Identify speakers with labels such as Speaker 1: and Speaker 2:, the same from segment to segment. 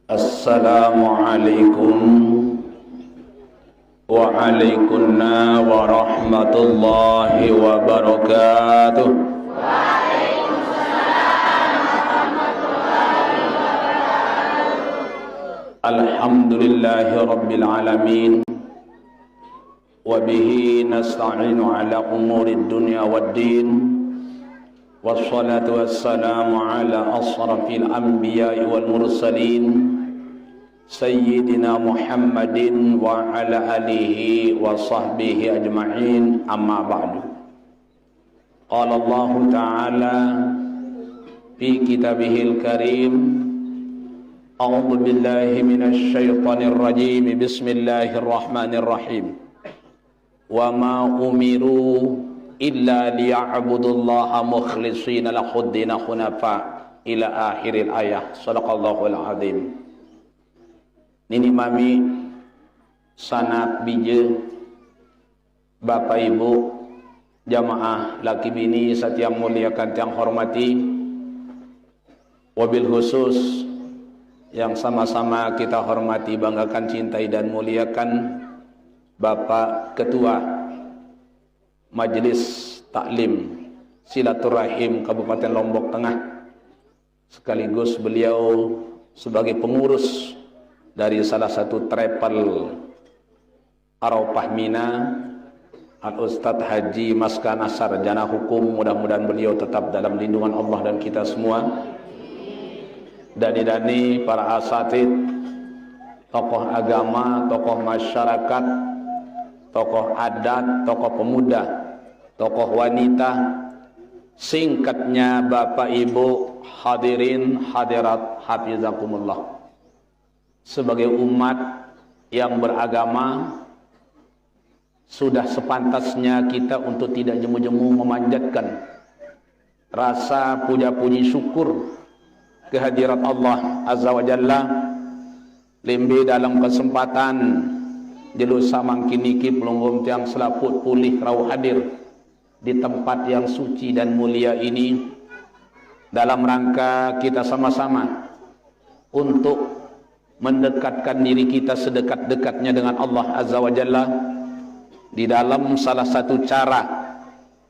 Speaker 1: Assalamualaikum warahmatullahi wabarakatuh. Alhamdulillahi rabbil alamin. Wabihi nasta'inu ala umurid dunya waddin. Wassalatu wassalamu ala asrafil anbiya'i wal mursalin Sayyidina Muhammadin wa ala alihi wa sahbihi ajma'in, amma ba'du. Qala Allah Ta'ala fi kitabihil karim, a'udhu billahi minasy syaithanir rajim, bismillahirrahmanirrahim. Wa ma umiru illa liya'budullaha mukhlishina lahuddina hunafa, ila akhiril ayah. Shadaqallahul azim. Nini mami sanak bije Bapak Ibu jamaah laki bini satiang muliakan tiang hormati, wabil khusus yang sama-sama kita hormati, banggakan, cintai dan muliakan Bapak Ketua Majelis Taklim Silaturahim Kabupaten Lombok Tengah, sekaligus beliau sebagai pengurus dari salah satu travel Arafah Mina, Al-Ustadz Haji Maskana Sarjana Hukum. Mudah-mudahan beliau tetap dalam lindungan Allah dan kita semua. Dani-dani para asatid, tokoh agama, tokoh masyarakat, tokoh adat, tokoh pemuda, tokoh wanita, singkatnya Bapak Ibu hadirin hadirat hafizakumullah. Sebagai umat yang beragama, sudah sepantasnya kita untuk tidak jemu-jemu memanjatkan rasa puja-puji syukur kehadirat Allah Azza wa Jalla. Lembe dalam kesempatan jelusa mangkiniki pelunggum tiang selaput pulih rau hadir di tempat yang suci dan mulia ini, dalam rangka kita sama-sama untuk mendekatkan diri kita sedekat-dekatnya dengan Allah Azza wa Jalla, di dalam salah satu cara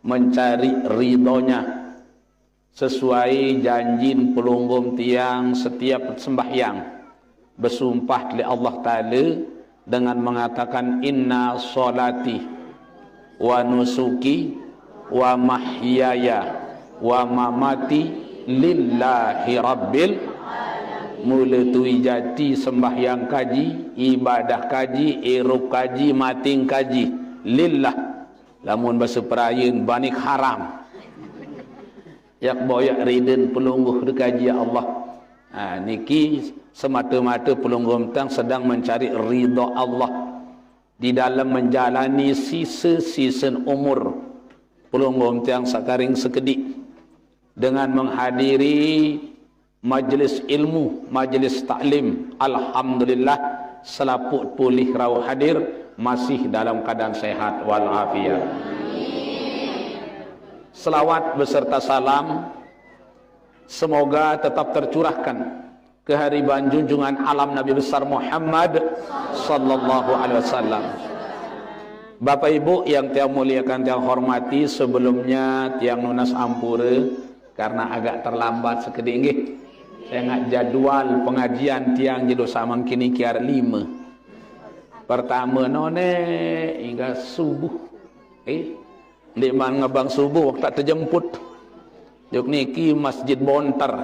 Speaker 1: mencari ridhonya sesuai janji pelunggum tiang setiap sembahyang bersumpah oleh Allah Ta'ala dengan mengatakan inna sholati wa nusuki wa mahyaya wa mamati lillahi rabbil. Mula tu jati sembahyang kaji, ibadah kaji, iruk kaji, mating kaji lillah. Lamun bahasa perayan banik haram yak boyak riden pelungguh dekaji Allah. Niki semata-mata pelungguh tang sedang mencari ridha Allah di dalam menjalani sisa-sisa umur pelungguh tang sakaring sekedik dengan menghadiri majlis ilmu, majlis taklim. Alhamdulillah selaput pulih rau hadir, masih dalam keadaan sehat walafiat. Selawat beserta salam semoga tetap tercurahkan kehariban junjungan alam Nabi besar Muhammad sallallahu alaihi wasallam. Bapak Ibu yang tiang muliakan, tiang hormati, sebelumnya tiang nunas ampura karena agak terlambat sekedik nggih. Saya ingat jadwal pengajian tiang jedo samang kini kiar 5. Pertama none hingga subuh. Di man ngabang subuh waktu tak terjemput. Jok niki Masjid Bontar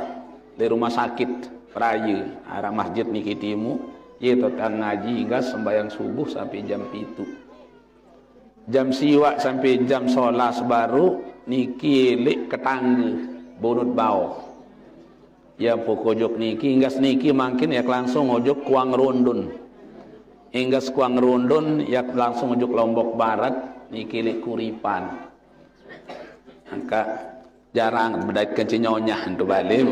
Speaker 1: di rumah sakit Praya. Arah masjid niki timu. Ye total ngaji hingga sembahyang subuh sampai jam 7. Jam siwak sampai jam 11 baru niki lek ketangga bonut bau. Ya pokojok niki hingga niki makin ya langsung ojok Kuang Rondon. Hingga Kuang Rondon ya langsung ojok Lombok Barat niki lek Kuripan. Angka jarang bedait kencinyonya untuk balik.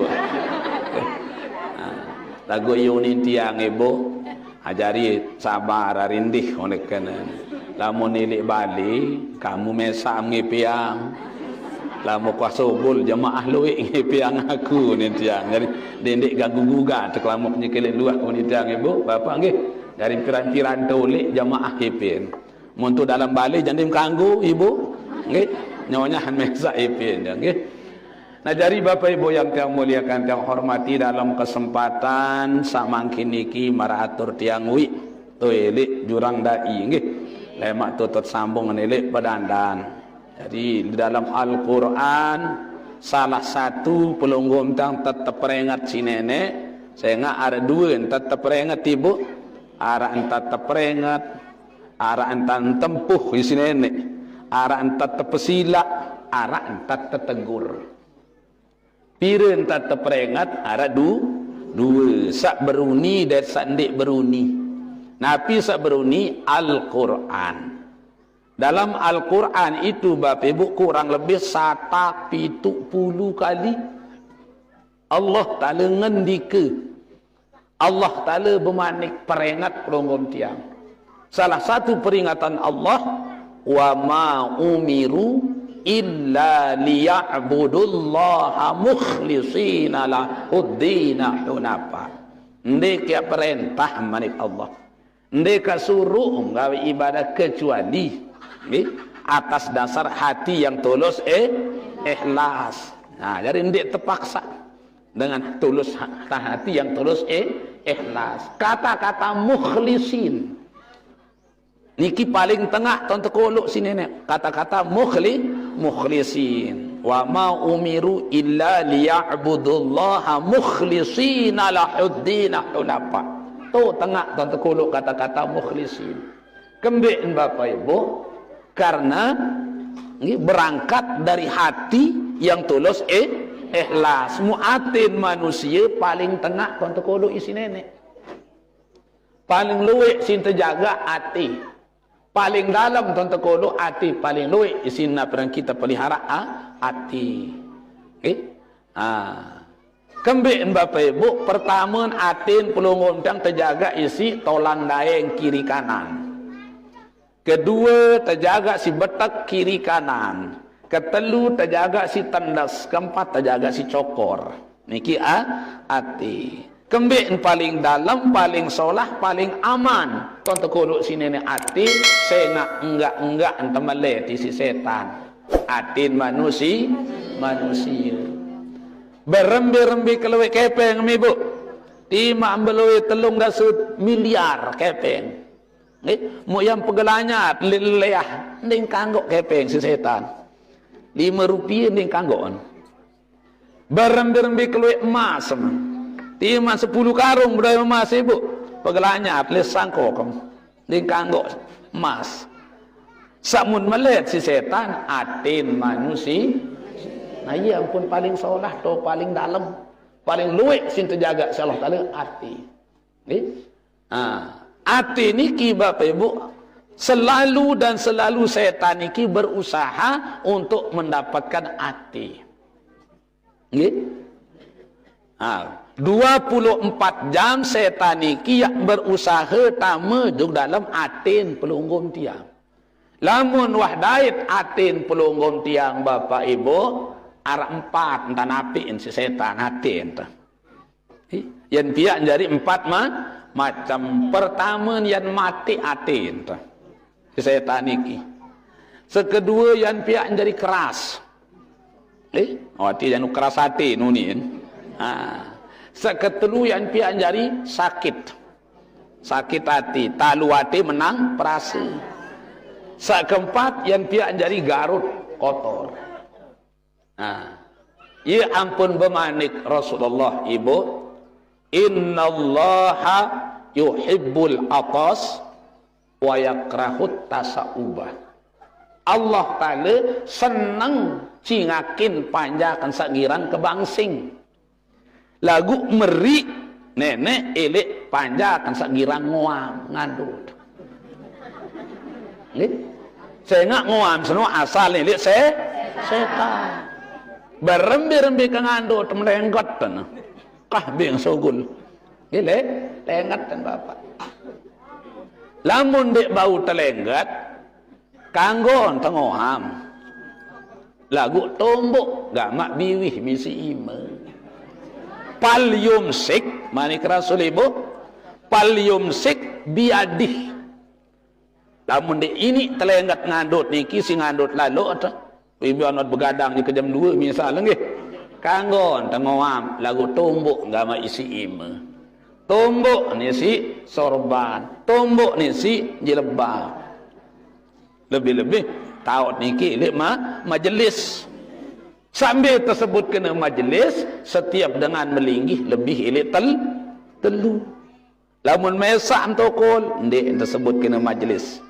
Speaker 1: Lagu yunin tiang ibu ajari sabar rindih oleh kena. Lamun nilik balik kamu mesam ngipiang. Lama kuasa bol jamaah luik ngepiang aku ni tiang. Jadi dendek gagu guga teklamuk nyekelin luah ni tiang ibu bapa nggih. Dari piran-piran tolik jamaah kepin. Mun tu dalam balik jandim kanggu ibu nggih. Nyonya han mesa ipin nggih. Nah dari Bapak Ibu yang tiang muliakan tiang hormati dalam kesempatan samangkin niki maratur tiang wi toilik jurang dai nggih. Lemak tutut sambung nelik padandan. Jadi di dalam Al-Quran salah satu pelunggum tang tetap peringat si nenek. Saya nggak ada dua yang tetap peringat ibu. Arah entat tetap peringat, arah entat tempuh si nenek, arah entat pesila, arah entat tegur. Pira entat terperingat arah dua. Sak beruni dan sak ndik beruni. Nabi sak beruni Al-Quran. Dalam Al-Quran itu Bapak Ibu kurang lebih 170 kali Allah Ta'ala ngendika, Allah Ta'ala bermanik peringat pelonggom tiang. Salah satu peringatan Allah, wa ma umiru illa liya'budullaha mukhlishina lahuddina hunafa. Ndek perintah manik Allah, ndek suruh gawe ibadah kecuali atas dasar hati yang tulus ikhlas. Nah, jadi ndik terpaksa dengan tulus hati yang tulus ikhlas. Kata-kata mukhlisin niki paling tengah tonton kolok sini nek. Kata-kata mukhlisin. Wa ma umiru illa liya'budullaha mukhlishina lahuddina hunafa. Tu tengah tonton kolok kata-kata mukhlisin. Kembali Bapak Ibu, karena ini berangkat dari hati yang tulus ikhlas. Muatin manusia paling tengah kontak kodok isi nenek. Paling luwek sin terjaga hati. Paling dalam kontak kodok hati. Paling luwek isi naperang kita pelihara hati. Kembali Bapak Ibu, pertama atin pelunggum yang terjaga isi tolang daeng kiri kanan. Kedua terjaga si betak kiri kanan. Ketelu terjaga si tandas. Keempat terjaga si cokor. Niki hati. Kembali paling dalam, paling solah, paling aman. Tonton kodok sini ni hati. Saya enggak entah meleti si setan. Atin manusia. Berembi-rembi kelewek kepeng ibu. Tima ambeloi telung dasut miliar kepeng. Mau yang pegelanya leleah ning kanggok kepeng si setan. 5 rupiah ning kanggok. Berembi-rembi keluik emas. Tima 10 karung budaya emas ibu. Pegelanya le sangkok ning kanggok emas. Samun melet si setan atin manusia. Nah iya pun paling solah to paling dalam, paling luwek sin terjaga si Allah Taala hati. Hati niki Bapak Ibu selalu dan selalu setan niki berusaha untuk mendapatkan hati. 24 jam setan niki yang berusaha tama juga dalam atin pelunggum tiang. Lamun wahdait atin pelunggum tiang Bapak Ibu arah 4 entah napiin si setan atin. Yang pihak jadi 4 macam pertama yang mati atin si setan niki. Sekedua yang pihak jadi keras. Hati yang keras hati nunin. Seketelu yang pihak jadi sakit. Sakit hati, talu hati menang perasa. Sekeempat yang pihak jadi garut kotor. Ya ampun bemanik Rasulullah ibu, innallaha yuhibbul atas wa yakrahut tasa'ubah. Allah Ta'ala senang cingakin panjakan sagiran kebangsing. Lagu meri nenek elek panjakan sagiran ngoam ngandut. Saya nggak ngoam semua asal elek setan. Berembi-rembi ke ngandut melenggot tan. Kahbing sogul. Gile lengat dan bapak. Lamun dek bau telenggat kanggon tengoham. lagu tombok gamak biwih misi ima pal yumsik manik rasul ibu pal yumsik biadih lamun de ini telenggat ngandut niki si ngandut lalu atau ibu anot begadang di kejam 2 misalnya nggih kanggon tengowam lagu tombok gamak isi ima tombok ni si sorban tombok ni si jilbab lebih-lebih taut niki ilik majelis sambil tersebut kena majelis setiap dengan melinggih lebih ilik telu lamun mesak tokol ndik tersebut kena majelis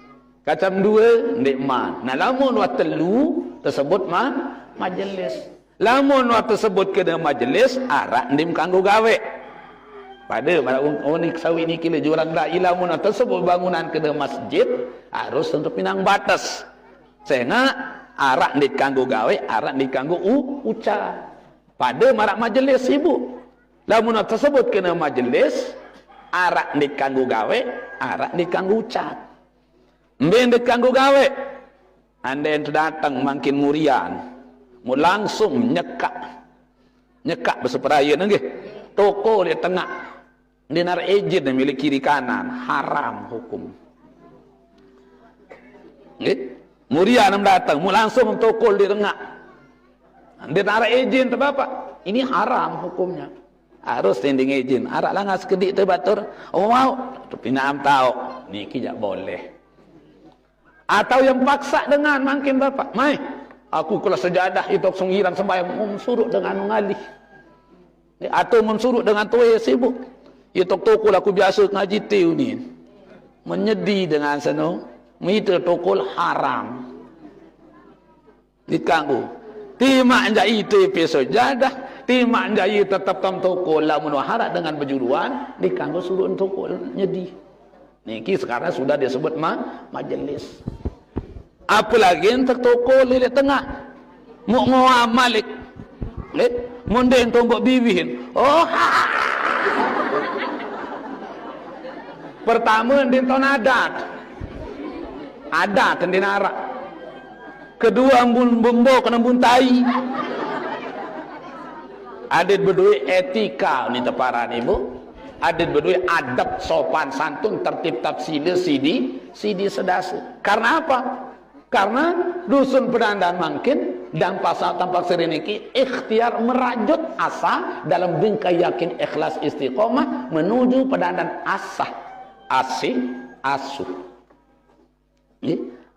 Speaker 1: kacam 2 ndik ma nah lamun wa telu tersebut majelis lamun wa tersebut kena majelis arak ndim kanggo gawe pada ni sawi niki le jualan la ilamun tersebut bangunan kena masjid harus untuk pinang batas sehingga arak ndik kanggo gawe arak ndik kanggo uca pada marak majelis ibu lamun tersebut kena majelis arak ndik kanggo gawe arak ndik kanggo uca mbe ndik kanggo gawe ande datang makin murian mu langsung nyekak berseperaya nggih toko di tengah dinar ejin milik kiri kanan haram hukum nggih Muria nam datang, mu langsung mentokol di tengah. Dia nak izin tu bapak. Ini haram hukumnya. Harus standing izin. Arak langas kedik tu batur. Oh mau, tapi nak tahu. Niki jak boleh. Atau yang paksa dengan makin bapak. Mai, aku kalau sejadah itu sunghiran sembahyang suruh dengan mengalih. Atau mensuruh dengan tuai sibuk. Itu tokol aku biasa ngaji tiu ni. Menyedi dengan seno. Mita tokol haram dikanggu timak jai itu peso jadah timak jai tetap tam tokol lamun harat dengan berjuruan dikanggu suruh tokol nyedi niki sekarang sudah disebut majelis apalagi entek tokol di tengah mau malik munde tombok bibihin pertama di tahun adat di narak kedua ambun bumbo kena ambun tai adat berdua etika ni teparan ibu adat berdua adab sopan santun tertib tafsile sidi sedase karena apa karena dusun pedandan mangkin dan pasal tampak sereniki ikhtiar merajut asa dalam bingkai yakin ikhlas istiqomah menuju pedandan asah asih asuh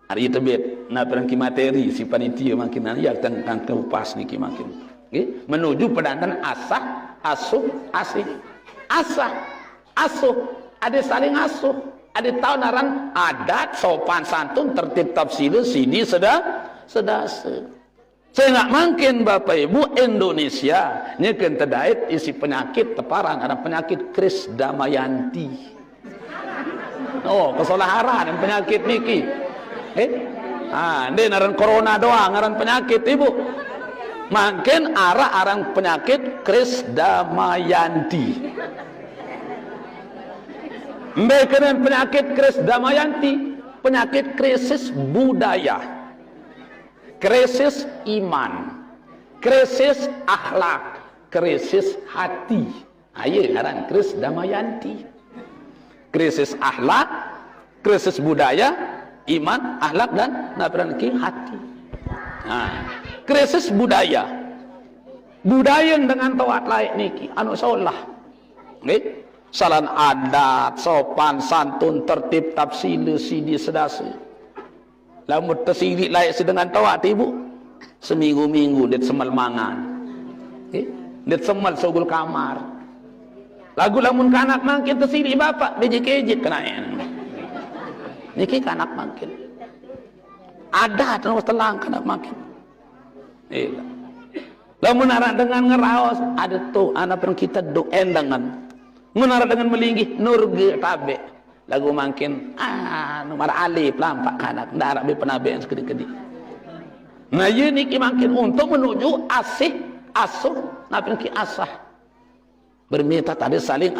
Speaker 1: hari itu bet na perangki materi si panitia makin ya tentang keupas niki makin menuju pedandan asah asuh asih asah asuh ada saling asuh ada tahu naran adat sopan santun tertib tafsir sidi sedase saya nggak mungkin bapak ibu Indonesia ini kan terdait isi penyakit teparan ada penyakit Kris Damayanti kesalahan dan penyakit niki ini ngaran corona doang ngaran penyakit ibu makin arang penyakit Kris Damayanti mbekenen penyakit Kris Damayanti penyakit krisis budaya krisis iman krisis akhlak krisis hati ayo ngaran Kris Damayanti krisis akhlak, krisis budaya, iman, akhlak dan nafsu hati. Nah, krisis budaya yang dengan tawat laik niki anu salah. Nggih, salan adat, sopan santun, tertib tafsile sidi sedase. Lamun tersirik laik sedengan tawat ibu, seminggu-minggu det semal mangan. Nggih, det semal sogul kamar. Lagu lamun kanak makin tersiri bapak bejik-ejik kena niki kanak makin ada terus telang kanak makin lamun anak dengan ngeraos ada tuh anak pun kita doen dengan menara dengan melinggih nurge tabe lagu makin nomor alif lampak kanak ndak be penabe yang sekedi-kedi nah ye niki makin untuk menuju asih asuh napin ki asah bermita tadi saling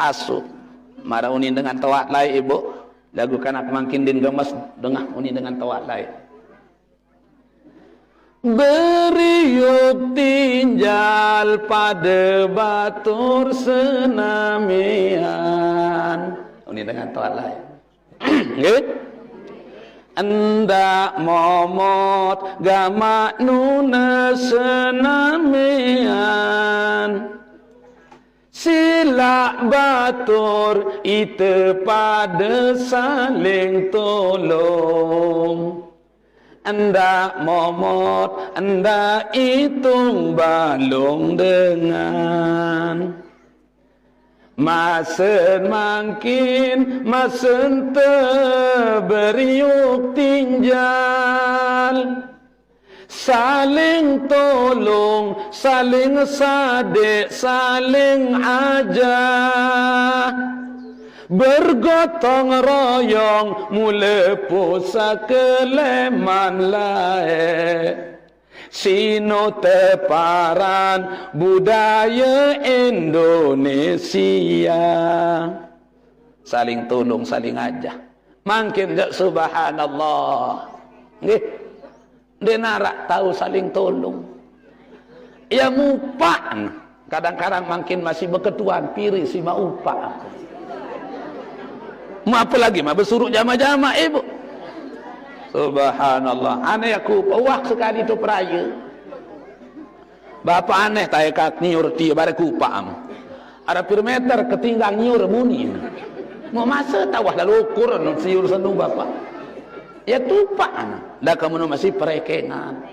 Speaker 1: asuh marah unin dengan tawat lai ibu lagu kanak makin din gemas dengah unin dengan tawat lai beriuk tinjal pada batur senamian. Ini dengan tuan lain. Anda momot gamak nuna senamian. Sila batur itu pada saling tolong. Anda momot, anda hitung balong dengan masen makin, masen beriuk tinjal. Saling tolong, saling sadek, saling ajar. Bergotong royong, mula pusa keleman lae. Sino teparan budaya Indonesia. Saling tolong, saling ajar. Makin subhanallah. Nggih. Dia narak tahu saling tolong. Ya mupak. Kadang-kadang makin masih berketuan piri si mak upak aku. Mau apa lagi? Mau bersuruh jama-jama ibu. Subhanallah. Aneh aku wah sekali tu peraya. Bapa aneh tak kak nyur ti bare kupam. Ada perimeter ketinggal nyur muni. Mau masa tawah lalu ukur siur senu bapa. Ya tupak dah kamu masih perekengan.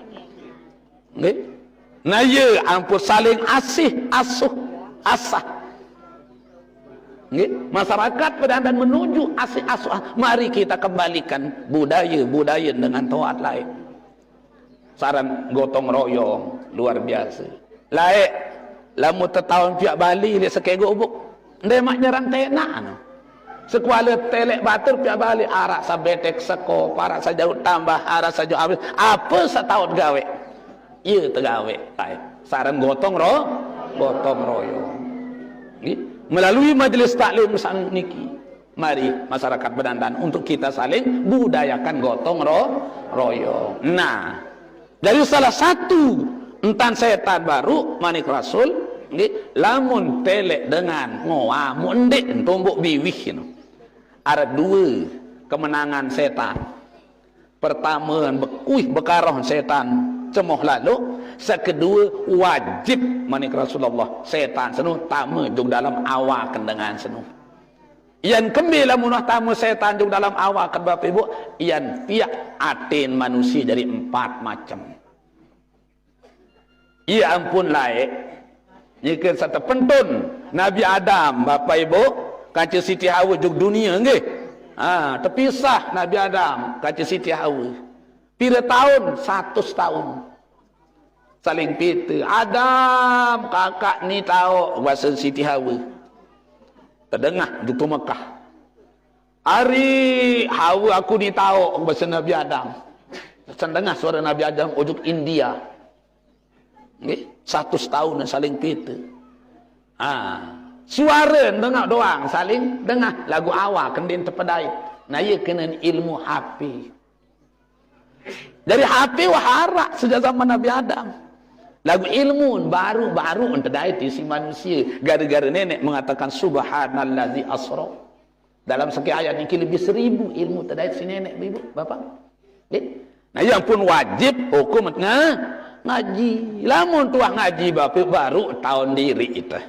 Speaker 1: Nggih. Nah ye ampun saling asih asuh asah. Nggih, masyarakat berdandan menuju asih asuh. Mari kita kembalikan budaya dengan taat lain. Saran gotong royong luar biasa. Laik lamu tetahun pihak Bali le sekego ubuk. Ndai mak nyerang tenak. Sekuala telek batur pihak Bali arak sabetek seko, parak sajau tambah, arak sajau habis. Apa setahun gawe? Iya tergawe. Saran gotong royong. Melalui majlis taklim sang niki. Mari masyarakat berdandan untuk kita saling budayakan gotong royong. Nah, dari salah satu entan setan baru manik Rasul, lamun telek dengan ngoamu endek tombok biwih. Ada dua kemenangan setan. Pertama bekaroh setan cemoh lalu. Sekedua wajib manik Rasulullah setan senuh tamu juga dalam awak dengan senuh. Ian kembali munah tamu setan juga dalam awak Bapak Ibu. Ian pihak atin manusia dari 4 macam. Ya ampun laik. Jika satu pentun Nabi Adam Bapak Ibu kaca Siti Hawa juk dunia nggih. Terpisah Nabi Adam kaca Siti Hawa. Pira tahun? 100 tahun. Saling pita. Adam kakak ni tahu bahasa Siti Hawa. Terdengar di Mekah. Hari Hawa aku ni tahu bahasa Nabi Adam. Terdengar suara Nabi Adam ujuk India. Okay? 100 tahun saling pita. Suara dengar doang, saling dengar lagu awal kendin terpedai. Nah ia kena ilmu HP. Dari HP waharak sejak zaman Nabi Adam. Lagu ilmu baru terpedai di si manusia. Gara-gara nenek mengatakan subhanallazi asra. Dalam sekian ayat ini lebih 1000 ilmu terpedai si nenek ibu bapak. Okay? Nah yang pun wajib hukum ngaji. Lamun tuah ngaji bapak baru tahun diri itu.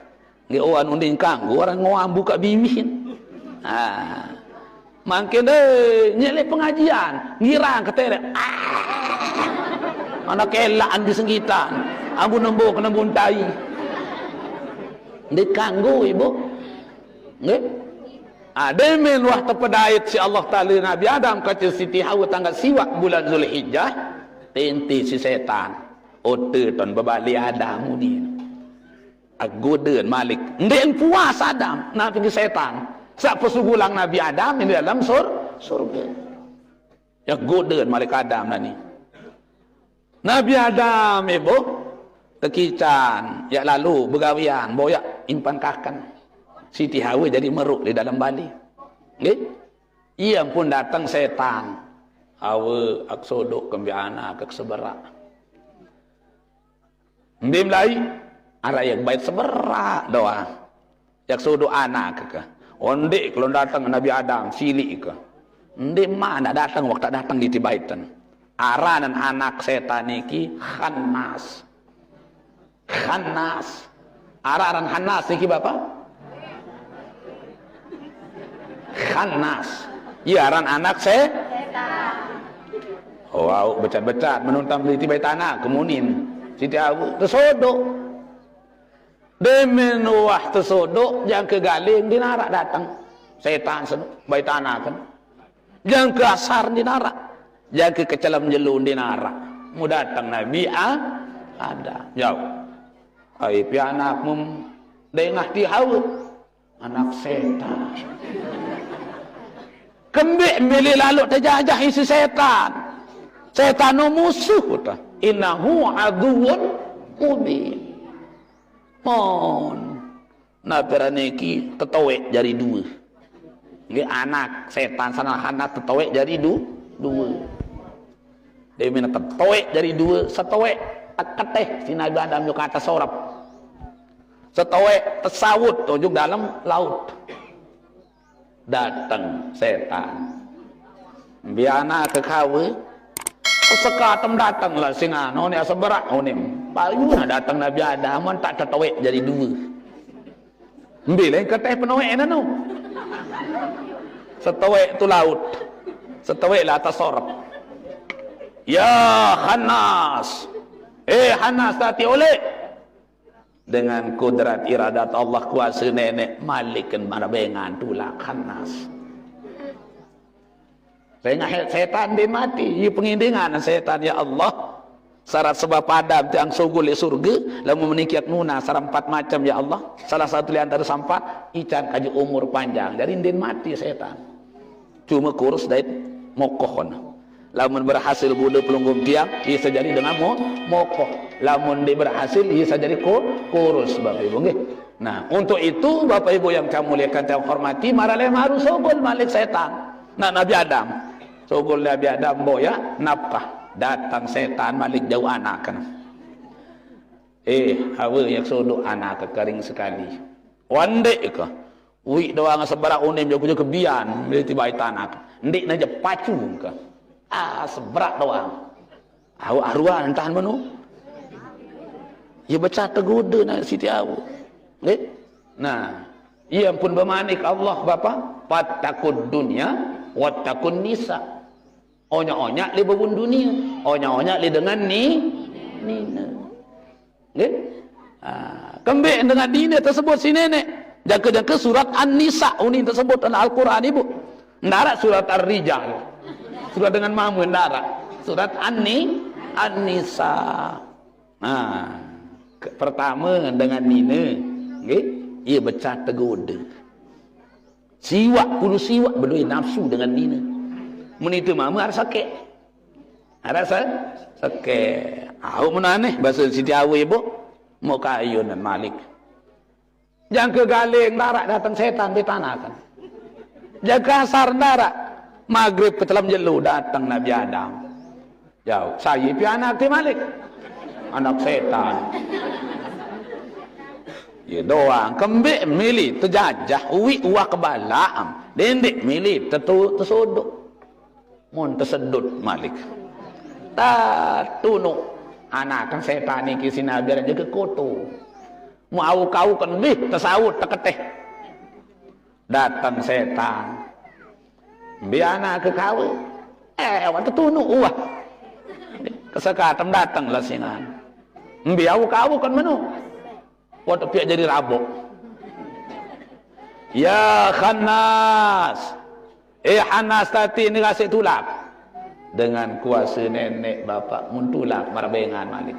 Speaker 1: Nggih orang unding kanggo orang ngoam buka bimin. Makin nyele pengajian, ngirang keterek. Anak kelaan di senggitan. Ambu nembo kena buntai. Ndik kanggo ibu. Nggih. Demen wah terpedait si Allah Taala Nabi Adam kaca Siti Hawa tanggal siwak bulan Zulhijjah. Tenti si setan. Ote ton babali Adam ni. Goden Malik ndek puas Adam nak pergi setan sak pesugulang Nabi Adam di dalam surga ya goden Malik Adam ni Nabi Adam ibu tekican ya lalu begawian boyak impan kakan Siti Hawa jadi meruk di dalam Bali nggih ia pun datang setan Hawa aksodok kembiana ke seberak Ndim lai ara yak bait seberak doa. Yak sudu anak ke. Ondik kalau datang Nabi Adam cilik ke. Ndim mana datang waktu datang di tibaitan. Aranan anak setan iki Khannas. Khannas. Aranan Khannas iki Bapak? Khannas. Ya aran anak setan. Wow, becat-becat menuntam di tibaitan anak kemunin. Siti Abu tersodok. Demen wah tersodok yang kegaling dinarak datang. Setan sedok bait anak kan. Yang ke asar dinarak. Yang ke kecelam jelun dinarak. Mu datang Nabi ada. Jauh. Ai pi anak mum dengah ti haut. Anak setan. Kembik milih lalu terjajah isi setan. Setan musuh ta. Innahu aduwwun mubin. Mon. Naperaneki tetowek jari dua. Nggih anak setan sana anak tetowek jari dua. Dia mina tetowek jari dua, setowek keteh si Nabi Adam yo kata sorap. Setowek tersawut ujung dalam laut. Datang setan. Biana ke kawe sekatem datanglah singa noni aseberak onim. Bayuna datang Nabi Adam tak tetowek jadi dua. Mbile keteh penowek nanu. Setowek tu laut. Setowek lah atas sorap. Ya Khannas. Khannas tati oleh. Dengan kudrat iradat Allah kuasa nenek malikan marabengan tulak Khannas. Tengah setan dia mati, ia pengindingan setan ya Allah. Syarat sebab Adam tiang sugul di surga, lalu menikiat nuna syarat 4 macam ya Allah. Salah satu di antara sampat ican kaji umur panjang. Jadi dia mati setan. Cuma kurus dari mokohon. Lamun berhasil budak pelunggum tiang, ia sejadi dengan mokoh. Lamun dia berhasil, ia sejadi kurus Bapak Ibu. Nah, untuk itu Bapak Ibu yang kami muliakan dan hormati, maraleh harus sogol malik setan. Nah, Nabi Adam. Sogol Nabi Adam boya nafkah. Datang setan malik jauh anak kan. Hawa yang sodok anak kering sekali. Wandek ke. Wik doang sebarak unim jago kebian. Bila tiba itu anak. Ndik naja pacu ke. Seberat doang. Arwah entah menu. Ya baca tegoda nak Siti Awu. Nah, ia pun bermanik Allah Bapa. Fattakud dunya wattakun nisa. Onyak-onyak li babun dunia, onyak-onyak li dengan nina. Nggih? Kembek dengan dina tersebut si nenek. Jangka-jangka surat An-Nisa ini tersebut dalam Al-Qur'an Ibu. Ndarak surat Ar-Rijal. Surat dengan mamu ndarak. Surat An-Nisa. Nah, pertama dengan nina, nggih? Ia baca tegoda. Siwak kudu siwak berdua nafsu dengan nina. Menitu mamu ada sakit. Ada sakit. Aku menaneh bahasa Siti Awi Ibu. Mau kayun dan malik. Jangan kegaling darak datang setan di tanah kan. Jangan kasar darak. Maghrib petelam jelu datang Nabi Adam. Jauh. Saya pi anak di malik. Anak setan. Ya doang. Kembik milih terjajah. Uwi uwa kebalam. Dendek milih tersuduk. Mun tersedut malik. Tak tunuk. Anak kan setan ni kisi Nabi dan juga koto. Mau kau kan bih tersawut terketeh. Datang setan. Biar anak ke kau. Waktu tunuk uah. Kesekatam datang lah singan. Biar kau kan menu. Waktu pihak jadi rabok. Ya Khannas. Khannas tadi ni kasih tulak. Dengan kuasa nenek bapak muntulak marabengan malik.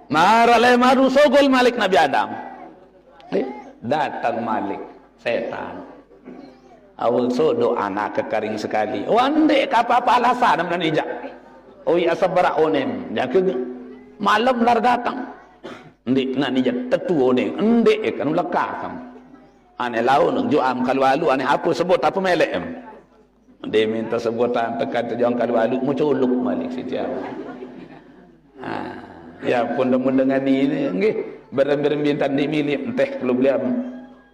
Speaker 1: Maraleh maru sogol malik Nabi Adam. Datang malik setan. Awal sodok anak kekering sekali. Wandek apa-apa alasan dan ijak. Oi asabara onem. Jadi malam lar datang. Ndik nak ijak tetu onem. Ndik kan lekakam. Ane laun juam kalwalu ane apa sebut apa melek em. Dia minta sebutan tekan terjang kalwalu muculuk malik Siti Awu. Ya pun dengan ini nggih berembin-embintan dimilih teh kalau beliau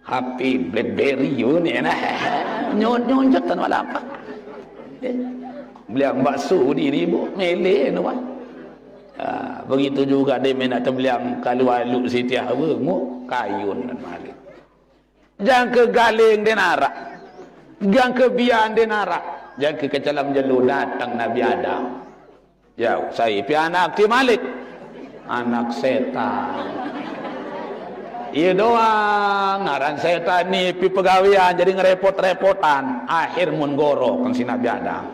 Speaker 1: HP BlackBerry yo ni nah. Nyonjot tan wala apa. Beliau bakso ni bu meleh no. Begitu juga dia minat beliau kalau alu Siti Hawa mu kayun dan malik. Jangan ke galing denara. Jangan ke bian denara. Jangan ke kecalam jelu datang Nabi Adam. Jauh saya pi anak ti Malik. Anak setan. Iya doang ngaran setan ni pi pegawian jadi ngerepot-repotan. Akhir mun gorok kang si Nabi Adam.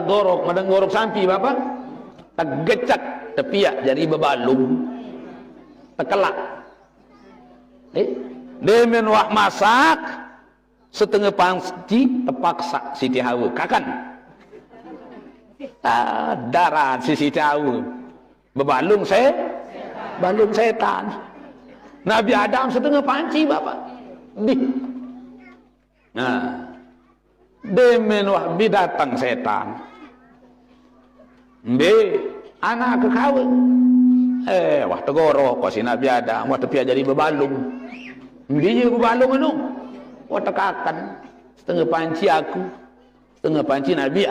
Speaker 1: Gorok madang gorok sampi bapak. Gecak tepiak jadi bebalung. Tekelak. Demen wak masak setengah panci terpaksa Siti Hawa kakan. Darah si Siti Hawa bebalung balung setan. Nabi Adam setengah panci bapak. Nah, demen wah bidatang setan. Anak kekawin. Wah tegoro kok si Nabi Adam wah tepi jadi bebalung. Dia bebalung anu. Wah tekakan setengah panci aku. Setengah panci Nabi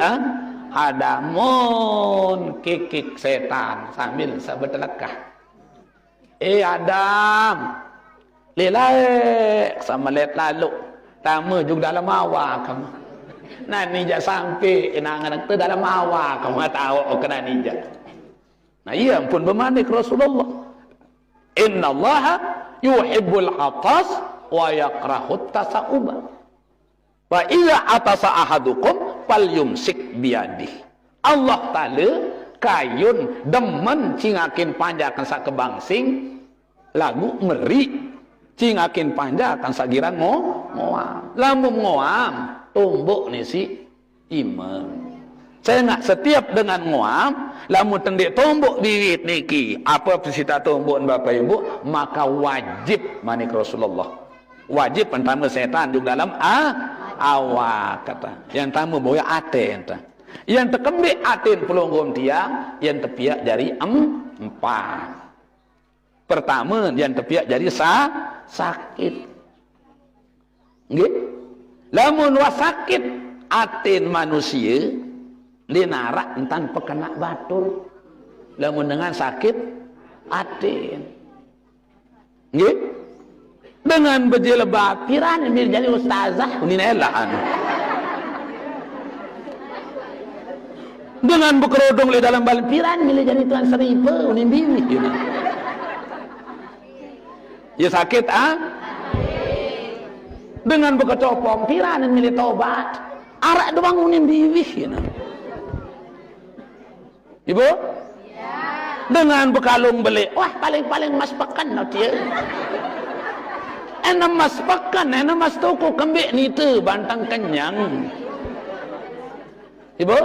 Speaker 1: Adamon kikik setan sambil sabetelekah. Adam lelak sama let lalu tamu juga dalam awak kamu. Nah nija sampai nangan itu dalam awak kamu tahu kena nija. Nah iya pun bermanik Rasulullah. Inna Allah yuhibbul atas wa yakrahut tasa'uba. Wa iya atasa ahadukum fal yumsik biadih. Allah Ta'ala kayun demen cingakin panjakan sak kebangsing lagu meri cingakin panjakan sagiran ngoam. Lamun ngoam tumbuk ni si imam. Saya nak setiap dengan ngoam lamun tendik tumbuk diwit niki apa pesita tumbuk Bapak Ibu maka wajib manik Rasulullah. Wajib pertama setan juga dalam awak kata. Yang tamu boya aten ta. Yang tekembik aten pelonggom tiang yang tepiak dari empat. Pertama yang tepiak jadi sakit. Nggih. Lamun wasakit aten manusia linara entan pekena batur. Lamun dengan sakit aten. Nggih. Dengan berjilbab piran mir jadi ustazah uninelahan. Dengan berkerudung di dalam bal piran milih jadi tuan seribu unin bibi. Ya sakit dengan berkecopong piran milih tobat. Arak doang unin bibi. Ibu? Ya. Dengan bekalung beli, wah paling-paling mas pekan nanti. Enak mas pekan, enak mas toko kembik ni tu bantang kenyang. Ibu?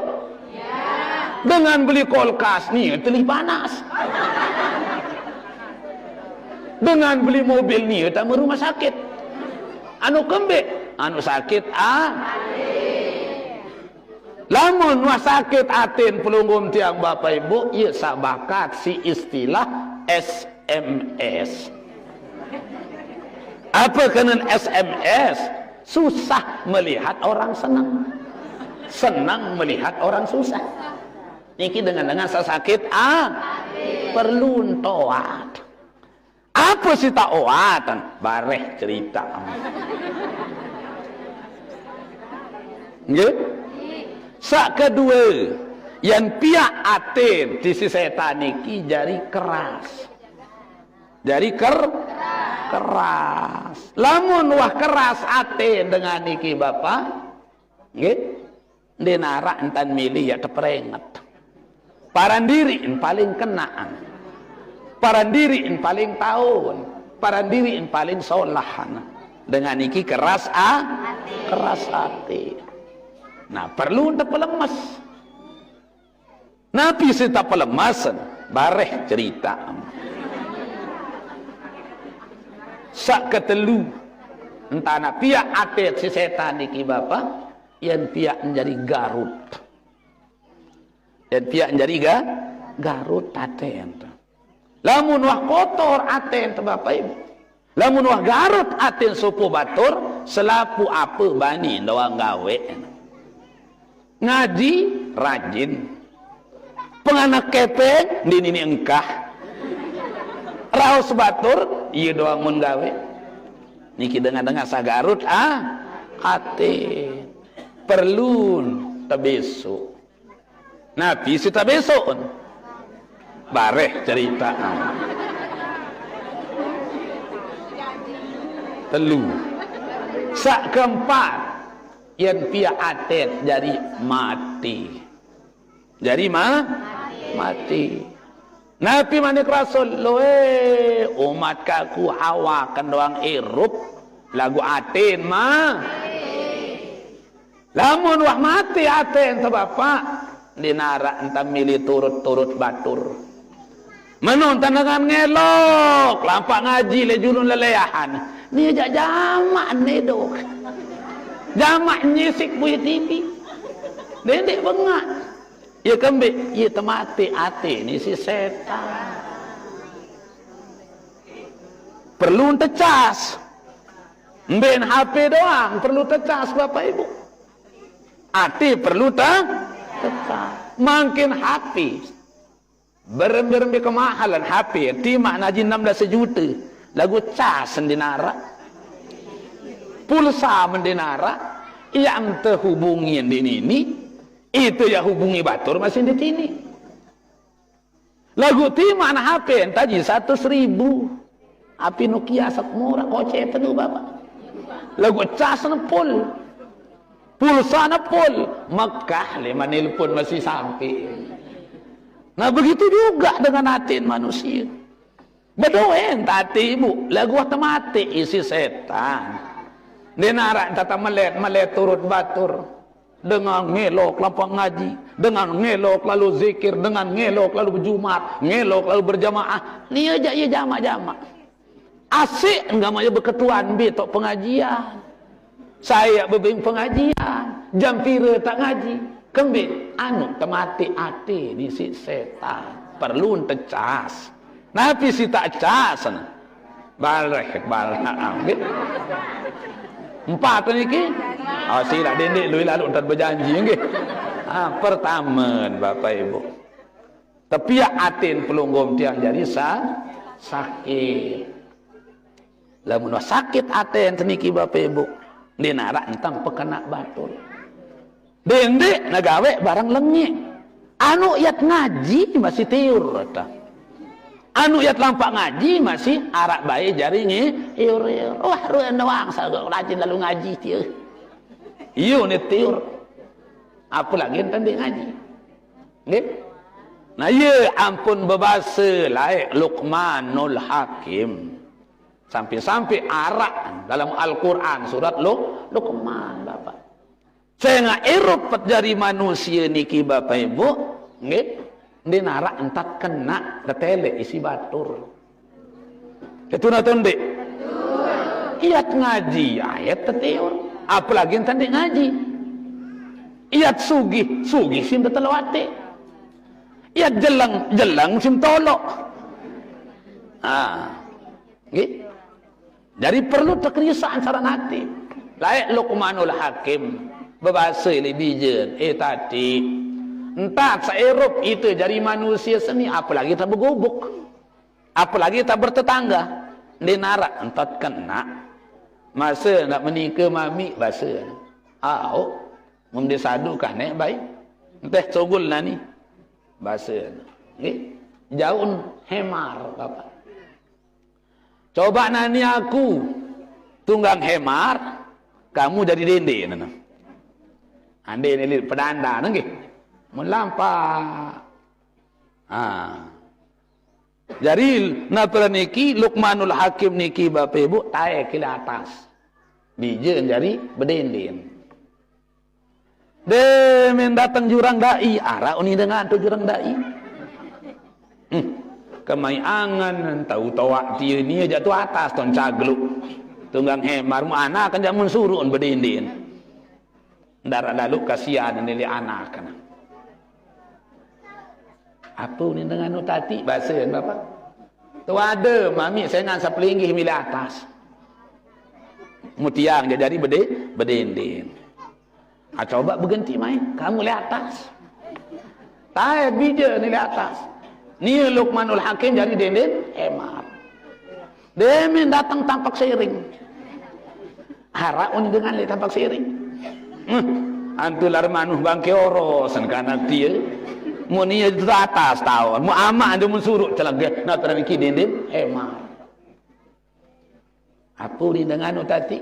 Speaker 1: Ya. Dengan beli kulkas ni teli panas. Dengan beli mobil ni tamu rumah sakit. Anu kembik, anu sakit lamun wah sakit atin pelunggum tiang Bapak Ibu, ia sabakat si istilah SMS. Apa kena SMS? Susah melihat orang senang. Senang melihat orang susah. Niki dengan sakit perlu toat. Apa sih tak oatan? Bareh cerita. Nggih? Sak kedua, yang pihak atin di si setan niki jari keras. Jari keras. Lamun wah keras atin dengan niki Bapak, nggih? Denara entan milih ya teprenget. Parandiri paling kenaan. Parandiri paling tahun. Parandiri paling solahan. Dengan niki keras keras hati. Nah perlu untuk pelemas. Nabi sita pelemasan bareh cerita. Sak ketelu entah nak pihak atet si setan niki Bapak yang pihak menjadi Garut. Dan pihak menjadi Garut aten. Lamun wah kotor aten tu Bapak Ibu. Lamun wah Garut aten supu batur, selapu apa bani doang gawe. Ngaji rajin. Penganak kepeng ini engkah. Raos batur ieu doang mun gawe. Niki dengar-dengar sa Garut aten. Perlu tabeso. Nabi si tabeso. Bareh cerita telu sak keempat yang pia atet jadi mati mati Nabi manik Rasul loe umat kaku hawakan doang irup lagu aten lamun wah mati aten tu bapak dinara entah milih turut-turut batur menonton dengan ngelok lampak ngaji le julun leleahan ni aja jamak ni dok jamak nyisik buih TV dendek bengat ya kembik ya temati ate ni si setan perlu tecas mben HP doang perlu tecas Bapak Ibu ate perlu tecas makin HP berembe-rembe kemahalan HP timak naji 16 juta lagu cas mendinara pulsa mendinara yang terhubungi ini itu ya hubungi batur masih di sini lagu timak na HP taji 100.000 api Nokia sak murah koce itu Bapak lagu cas na pulsa na Mekah 5 nelpon masih sampai. Nah begitu juga dengan hati manusia. Bedoen tati ibu lagu mati isi setan. Denara tata melet turut batur dengan ngelok lapang ngaji, dengan ngelok lalu zikir, dengan ngelok lalu berjumat, ngelok lalu berjamaah. Ni aja ya jama-jama. Asik enggak mau berketuan betok pengajian. Saya bebing pengajian, jam pira tak ngaji. Kembali temati ati di si setan perlu tecas nabi si tak cas barek ambil empat niki sila dendek lui lalu entar berjanji nggih pertama Bapak Ibu tapi ya atin pelunggom tiang jadi sakit lamun sakit atin teniki Bapak Ibu dinara entang pekena batur dendek nagawe barang lengit anu yat ngaji masih tiur anu yat lampak ngaji masih arak bayi jaringi iur wah ruan doang sagok rajin lalu ngaji tiur iyo ni tiur apa lagi tadi ngaji nggih nah ye ampun bebasa laik Luqmanul Hakim sampai arak dalam Al-Quran surat Luqman Bapak saya nggak eropet dari manusia niki Bapak Ibu nggih dinara entak kena ketele isi batur itu natonde iat ngaji ayat teteor apalagi tadi ngaji iat sugih sim tetelawate iat jelang sim tolok nggih jadi perlu tekrisan saran hati layak Luqmanul Hakim berbahasa lebih jen tadi entah seerup itu dari manusia seni apalagi tak bergubuk apalagi tak bertetangga dinara entat kena masa nak menikah mami bahasa mesti sadukan baik entah cogul nani bahasa jauh hemar Bapak coba nani aku tunggang hemar kamu jadi dende nana ande ni pedanda nggih mun lampak jadi napa niki Luqmanul Hakim niki Bapak Ibu tae ke atas bijeun jadi bedenden de men datang jurang dai ara uni dengan tu jurang dai kemai angan tahu tawa dia ni jatuh atas ton cagluk tunggang hemar mu anak kan jamun suruh bedenden darah lalu kasihan nilai anak kan Apa ni dengan tati bahasa kan bapa? Tu ada mami saya dengan sepelinggih milik atas. Mutiang dia dari berdinding. Coba berhenti main, kamu lihat atas. Tak bija ni lihat atas. Ni Luqmanul Hakim jadi dinding hemat. Demen datang tampak seiring. Harap ni dengan lihat tampak seiring. Antular manuh bangke orosan kana dia. Mu ni di atas tahun. Mu amak dia mun suruh celaka nak teriki dinding hemat. Apa ni dengan tadi?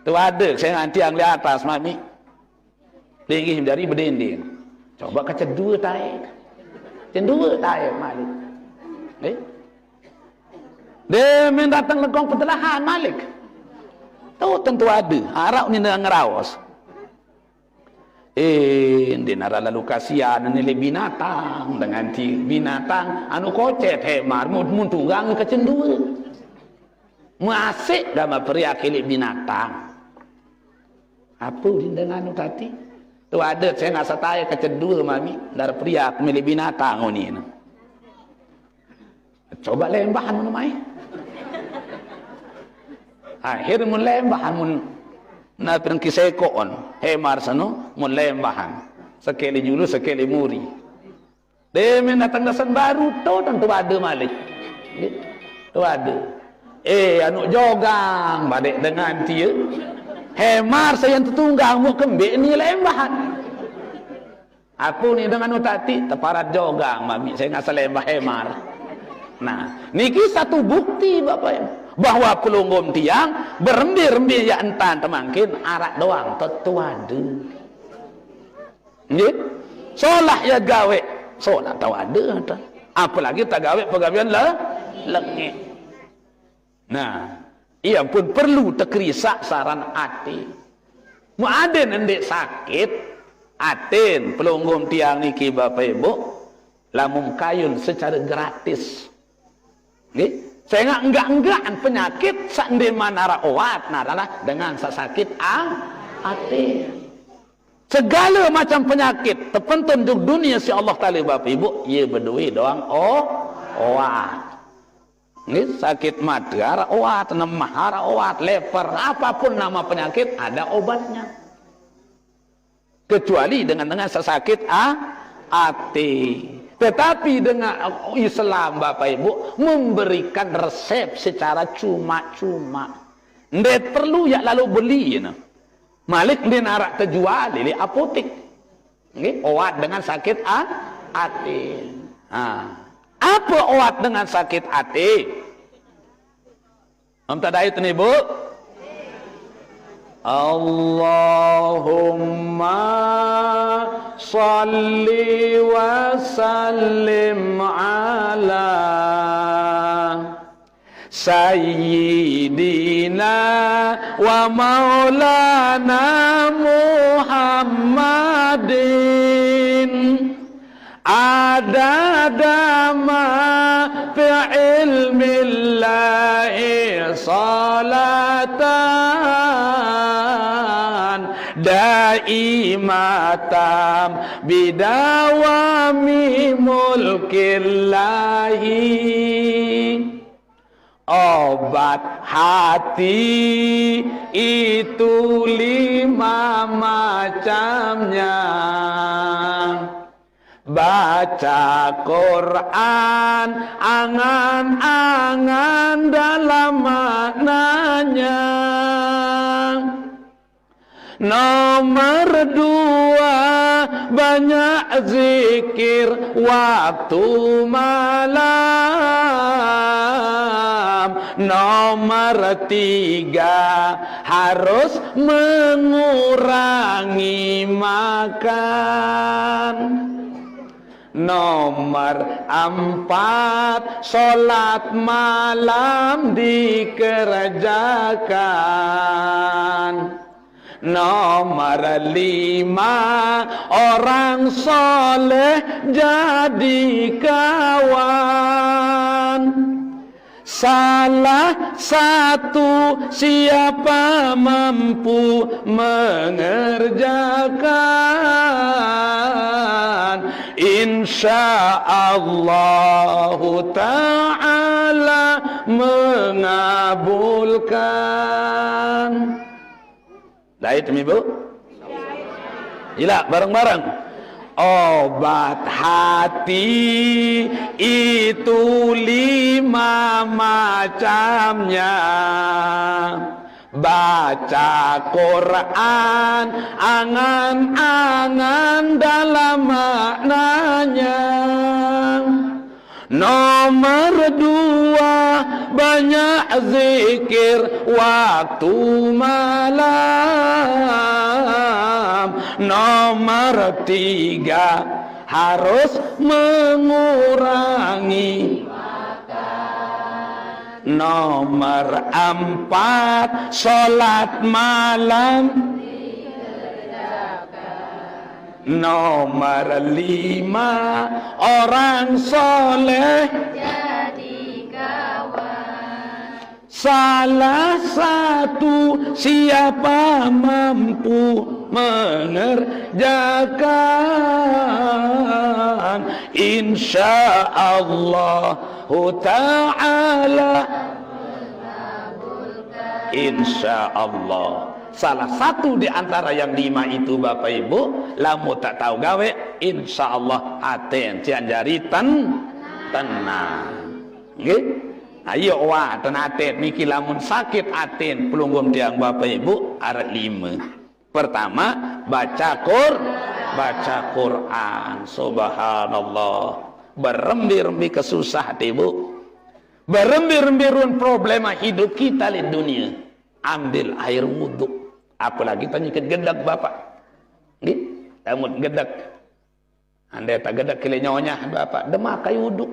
Speaker 1: Tu ada saya nanti yang lihat atas mami. Tinggi dari berdinding. Coba kaca dua taik. Cendua taik Malik. Dia mendatang legong petelahan Malik. Tu tentu ada. Harap ni dengan ngerawas. Dia nara lalu kasihan nilai binatang dengan ti binatang anu kocet hemar mun turang ke cendua. Muasik dah maperiak hilik binatang. Apa dia dengan anu tadi? Tu ada saya nak sataya kecedul mami dari pria milik binatang ni. Coba lembahan mun mai. Akhir mun lembahan mun na pirang kisekon hemar sano mun lembahan. Sekali julu sekali muri. Demen datang dasan baru tu tentu ada malik. Tu ada. Anu jogang badek dengan dia. Hemar saya yang tertunggang mu kembik ni lembahan. Aku ni dengan utati teparat jogang mami saya ngasal lembah hemar. Nah, niki satu bukti Bapak ya, bahwa pelunggum tiang berembi-rembi ya entan temangkin arak doang tentu ada. Nggih. Solah ya gawe, solah tahu ada. Apalagi tak gawe pegawean lengit. Nah, ia pun perlu terkerisak saran hati. Muaden endek sakit, aten pelunggum tiang niki Bapak Ibu, lamun kayun secara gratis. Nggih, saya enggak penyakit sande manara oat adalah dengan sakit hati. Segala macam penyakit terpentun di dunia si Allah Taala Bapak Ibu, ia berdui doang oat. Ini sakit mata, ara oat, nemah, ara oat, leper, apapun nama penyakit ada obatnya. Kecuali dengan sakit hati. Tetapi dengan Islam Bapak Ibu memberikan resep secara cuma-cuma. Ndet perlu ya lalu beli ya. Malik dia narak terjual di apotek. Nggih, oat dengan sakit hati. Apa oat dengan sakit hati? Tadai itu nih Bu. Allahumma salli wa sallim ala Sayyidina wa maulana Muhammadin adadama fi ilmillahi salatan daimatam bidawami mulkillahi. Obat hati itu 5 macamnya. Baca Quran, angan-angan dalam maknanya. Nomor 2, banyak zikir waktu malam. Nomor 3, harus mengurangi makan. Nomor 4, sholat malam dikerjakan. Nomor 5, orang soleh jadi kawan. Salah satu, siapa mampu mengerjakan insyaallah ta'ala mengabulkan. Baik Ibu? Gila, bareng-bareng. Obat hati itu 5 macamnya. Baca Quran, angan-angan dalam maknanya. Nomor 2, banyak zikir waktu malam. Nomor 3, harus mengurangi. Nomor 4, sholat malam. Nomor 5, orang soleh jadi kawan. Salah satu, siapa mampu mengerjakan, insyaallah ta'ala, insyaallah. Salah satu di antara yang 5 itu Bapak Ibu, lamun tak tahu gawe, insyaallah aten cianjari tenang. Nggih? Ayo wa tenatet niki lamun sakit aten pelunggum tiang Bapak Ibu arek 5. Pertama, baca Quran. Subhanallah. Berembi-rembi kesusah Ibu. Berembi-rembi problema hidup kita di dunia. Ambil air wudhu. Apalagi tanya ke gedak Bapak. Nggih, lamun gedak. Andai tak gedak kile nyonya Bapak, demak air wudhu.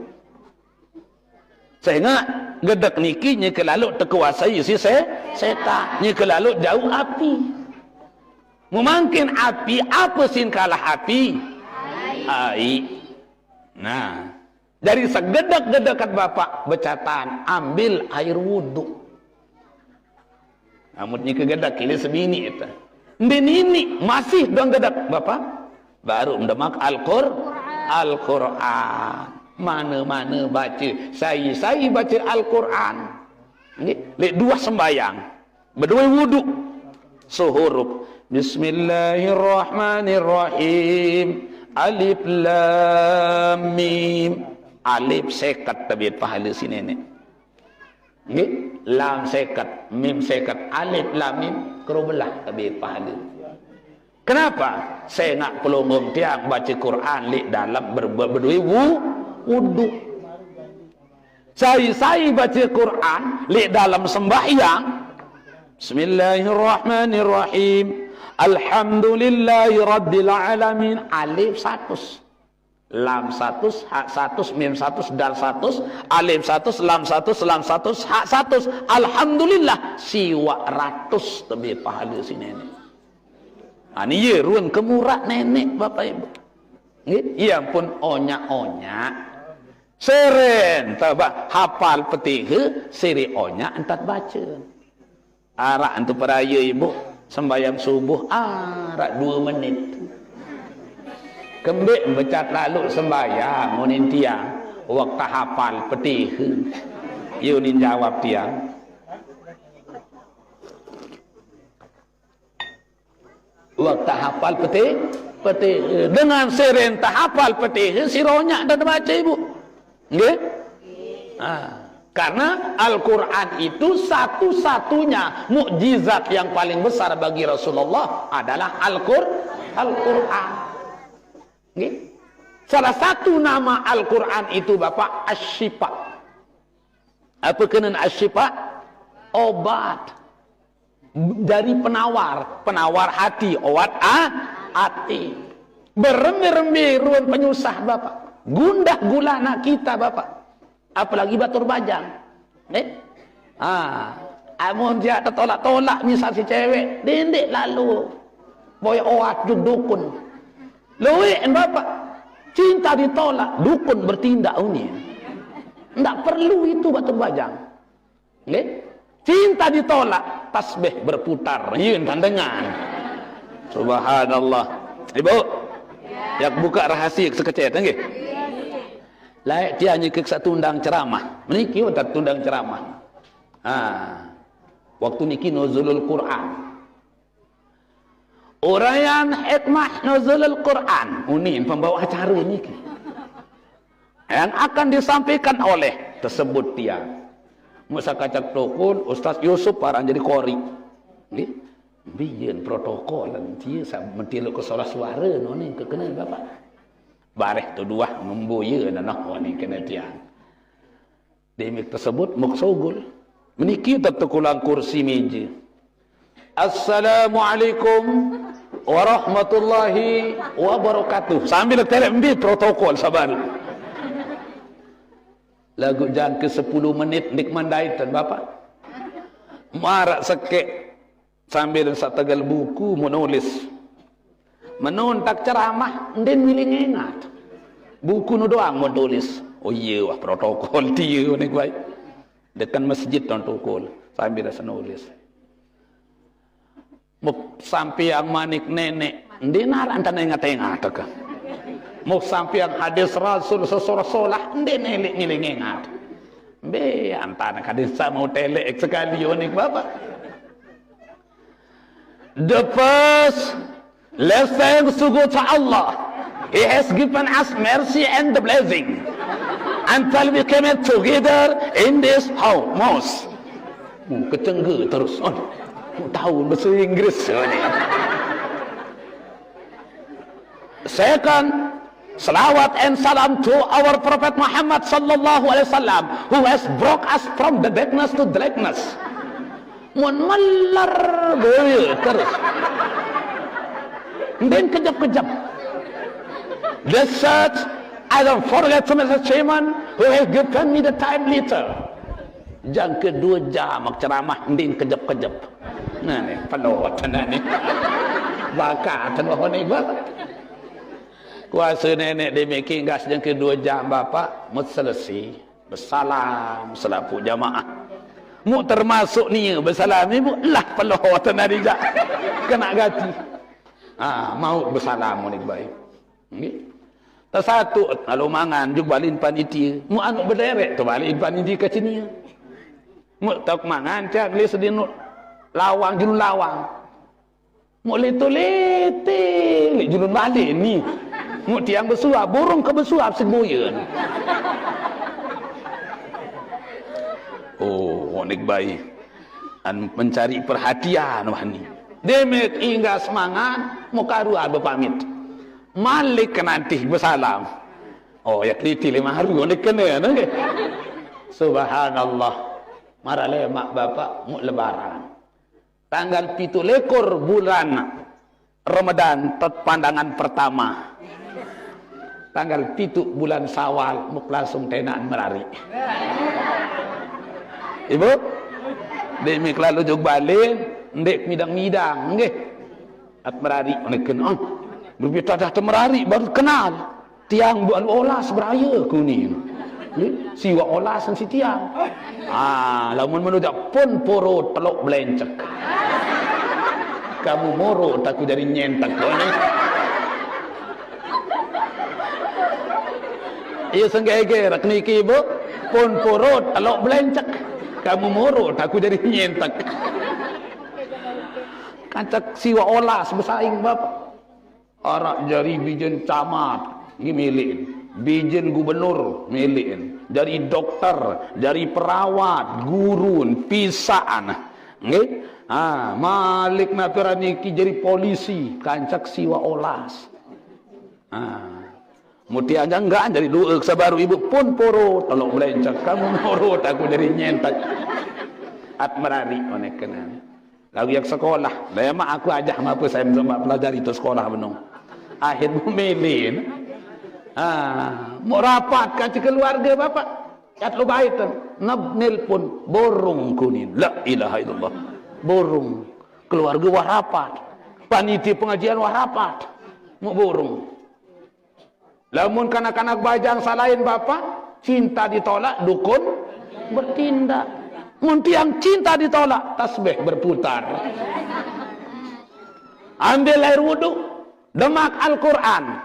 Speaker 1: Sehingga gedak niki nya kelalu terkuasai si setan, nya kelalu jauh api. Mungkin api apa sin kalah api? Air. Nah, dari segedak-gedakan Bapak becatan ambil air wudhu. Amutnya kegedak ini sebini itu. Ini masih dong gedak Bapak. Baru mendemak Al-Quran. Mana-mana baca. Saya baca Al-Quran. Lek 2 sembayang. Berdua wudhu. Suhuruf. Bismillahirrahmanirrahim. Alif lam mim. Alif sekat tabit pahala si nenek. Nggih, lam sekat, mim sekat, alif lam mim kerubelah tabit pahala. Kenapa? Saya nak pelunggung tiang baca Quran li dalam berdua wudhu. Saya baca Quran li dalam sembahyang. Bismillahirrahmanirrahim. Alhamdulillahi rabbil alamin. Alif 100. Lam 100, hak 100, mim 100, dal 100, alif 100, lam 100, lam 100, hak 100. Alhamdulillah siwa 100 lebih pahala si nenek. Ini ya ruang kemurak nenek Bapak Ibu. Ya pun onyak-onyak. Seren tabak hafal petihe siri onyak entat baca. Arak untuk peraya Ibu sembahyang subuh arak 2 menit. Kembik becat lalu sembahyang munin tiang waktu hafal petih yunin jawab tiang waktu hafal petih dengan seren tak hafal petih sironya dan baca Ibu nggih. Karena Al-Quran itu satu-satunya mukjizat yang paling besar bagi Rasulullah adalah Al-Quran. Salah satu nama Al-Quran itu Bapak Asy-Syifa. Apa kena Asy-Syifa? Obat dari penawar hati, obat hati. Berembi-rembi ruang penyusah Bapak, gundah gulana kita Bapak, apalagi batur bajang. Amun dia tertolak-tolak misal si cewek, dendek lalu boy oat dukun. Luwek Bapak, cinta ditolak, dukun bertindak unik. Tidak perlu itu batur bajang. Cinta ditolak, tasbih berputar, yun tandengan. Subhanallah. Ibu, Yang buka rahasia sekecil nggih. Laik dia hanya ke satu undang ceramah. Meniki tak tundang ceramah. Waktu niki nuzulul Quran. Uraian hikmah nuzulul Quran. Ini pembawa acara niki. Yang akan disampaikan oleh tersebut dia. Musa kacak tokol Ustaz Yusuf parang jadi kori. Nggih. Biyen protokol dia mentiluk ke solah suara noni ke kena bapak. Bareh tu dua memboya nak ni kena tiang. Demik tersebut muksogul. Meniki tertukulang kursi meja. Assalamualaikum warahmatullahi wabarakatuh. Sambil telek ambil protokol sabar. Lagu jangan ke 10 menit nik mandaitan bapak. Marak sekek sambil sak tegal buku menulis. Menuntak ceramah den miling ingat. Buku nu doang menulis. Oh iya wah protokol dia nek baik. Dekat masjid protokol sambil nulis. Sampai yang manik nenek dinar antara ingat-ingat ke. Mau sampai yang hadis Rasul sesorah-solah nenek ngiling-ingat. Be antara hadis sama telek sekali unik bapak. The first, let's thanks to God to Allah. He has given us mercy and the blessing until we came together in this house. Kecengge terus. Tahu bahasa Inggris. Second, salawat and salam to our Prophet Muhammad sallallahu alaihi wasallam who has brought us from the darkness to blackness. Melar boya terus. Dan kejap-kejap. The third, I don't forget to Mr. Chairman who has given me the time later. Jam kedua jam ceramah din kejap-kejap. Nah ni pelawatan ni. Bakatan bahawa ni bapak. Kuasa nenek dia making gas jam kedua jam bapak. Mut selesai. Bersalam selapu jamaah. Mu termasuk ni bersalam ni lah pelawatan ni jak. Kena gati. Mau bersalam ni baik. Nggih. Tak satu kalau mangan juga balin panitia. Mu anu berderet tu balin panitia ke sini. Mu tak mangan cak li sedino lawang julun lawang. Mu leto-lete li julun balik ni. Mu tiang bersuap burung ke bersuap segoyen. Oh, nek baik. An mencari perhatian wah ni. Demek hingga semangat mu karu abe pamit. Malik nanti bersalam. Oh ya keliti 5 hari nek kena nge. Subhanallah. Marale mak bapak mu lebaran. Tanggal 7 lekor bulan Ramadan pandangan pertama. Tanggal 7 bulan Syawal mu langsung tenaan merari. Ibu, dek lalu jog balik, ndek midang-midang, nggih. At merari nek kena. Berbita dah temerari baru kenal. Tiang buat olas beraya kuning. Siwa olas si tiang. Lamun menujak pun poro telok belencek. Kamu moro takut dari nyentak ni. Iya senggege rak niki ibu pun poro telok belencek. Kamu moro takut dari nyentak. Kancak siwa olas bersaing bapak. Arak jari bijen camat milikin, bijen gubernur milikin, jari dokter, jari perawat, gurun, pisaan, nggih. Malik naperaniki jari polisi, kancak siwa olas. Muti aja enggak jadi dua sabaru ibu pun poro tolong belencak kamu moro aku dari nyentak. At merari onek kenal. Lagu yang sekolah, lama aku ajak apa saya mencoba pelajari itu sekolah benong. Akhir melin. Mau rapat kaci keluarga bapak. Kat lu baitan, nelpon borong kuning. La ilaha illallah. Borong keluarga wah rapat. Panitia pengajian wah rapat. Mau borong. Lamun kanak-kanak bajang salahin bapak, cinta ditolak, dukun bertindak. Munti yang cinta ditolak, tasbih berputar. Ambil air wudu, demak Al-Quran.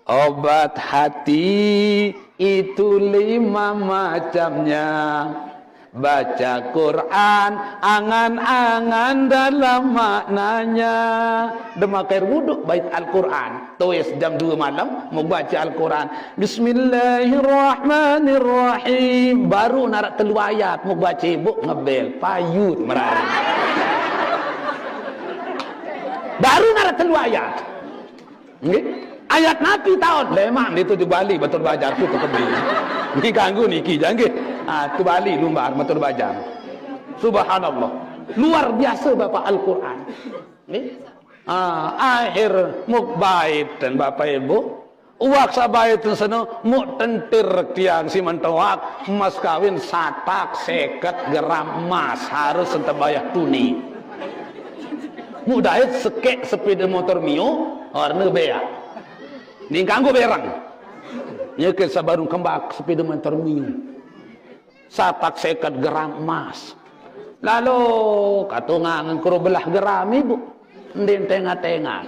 Speaker 1: Obat hati itu 5 macamnya. Baca Quran, angan-angan dalam maknanya. Demakai wuduk bait Al-Quran. Tuis jam 2 malam mau baca Al-Quran. Bismillahirrahmanirrahim. Baru narak telu ayat mau baca ibu ngebel payut merari. Baru narak telu ayat. Ayat Nabi tahun lemang itu di Bali betul bajar tu kebi. Ni ganggu niki jangan. Tu Bali lumbar betul bajar. Subhanallah. Luar biasa Bapak Al-Quran. Akhir mukbait dan Bapak Ibu. Uak sabait sana muk tentir tiang si mentawak mas kawin 50 gram emas harus ente bayar tuni. Mudahit sekek sepeda motor Mio warna beak. Ni ganggu berang. Nya ke sabarung kembak sepeda motor Mio. 50 gram emas. Lalu katungan kuro belah gram ibu. Ndin tengah-tengah.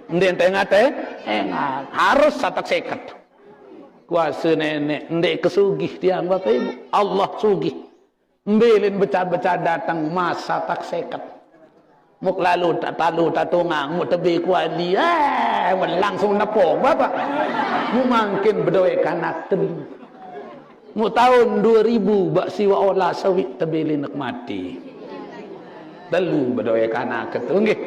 Speaker 1: Ndin tengah-tengah. Harus 50. Kuasa nenek ndek kesugih tiang Bapak Ibu. Allah sugih. Mbelin becah-becah datang masa tak seket. Muk lalu tak tungang, muk tebi kuali, langsung nepok Bapak. Muk makin berdoa kanak telu. Muk tahun 2000 bak siwa olah sawit tebi nak mati. Telu berdoa kanak ketunggih.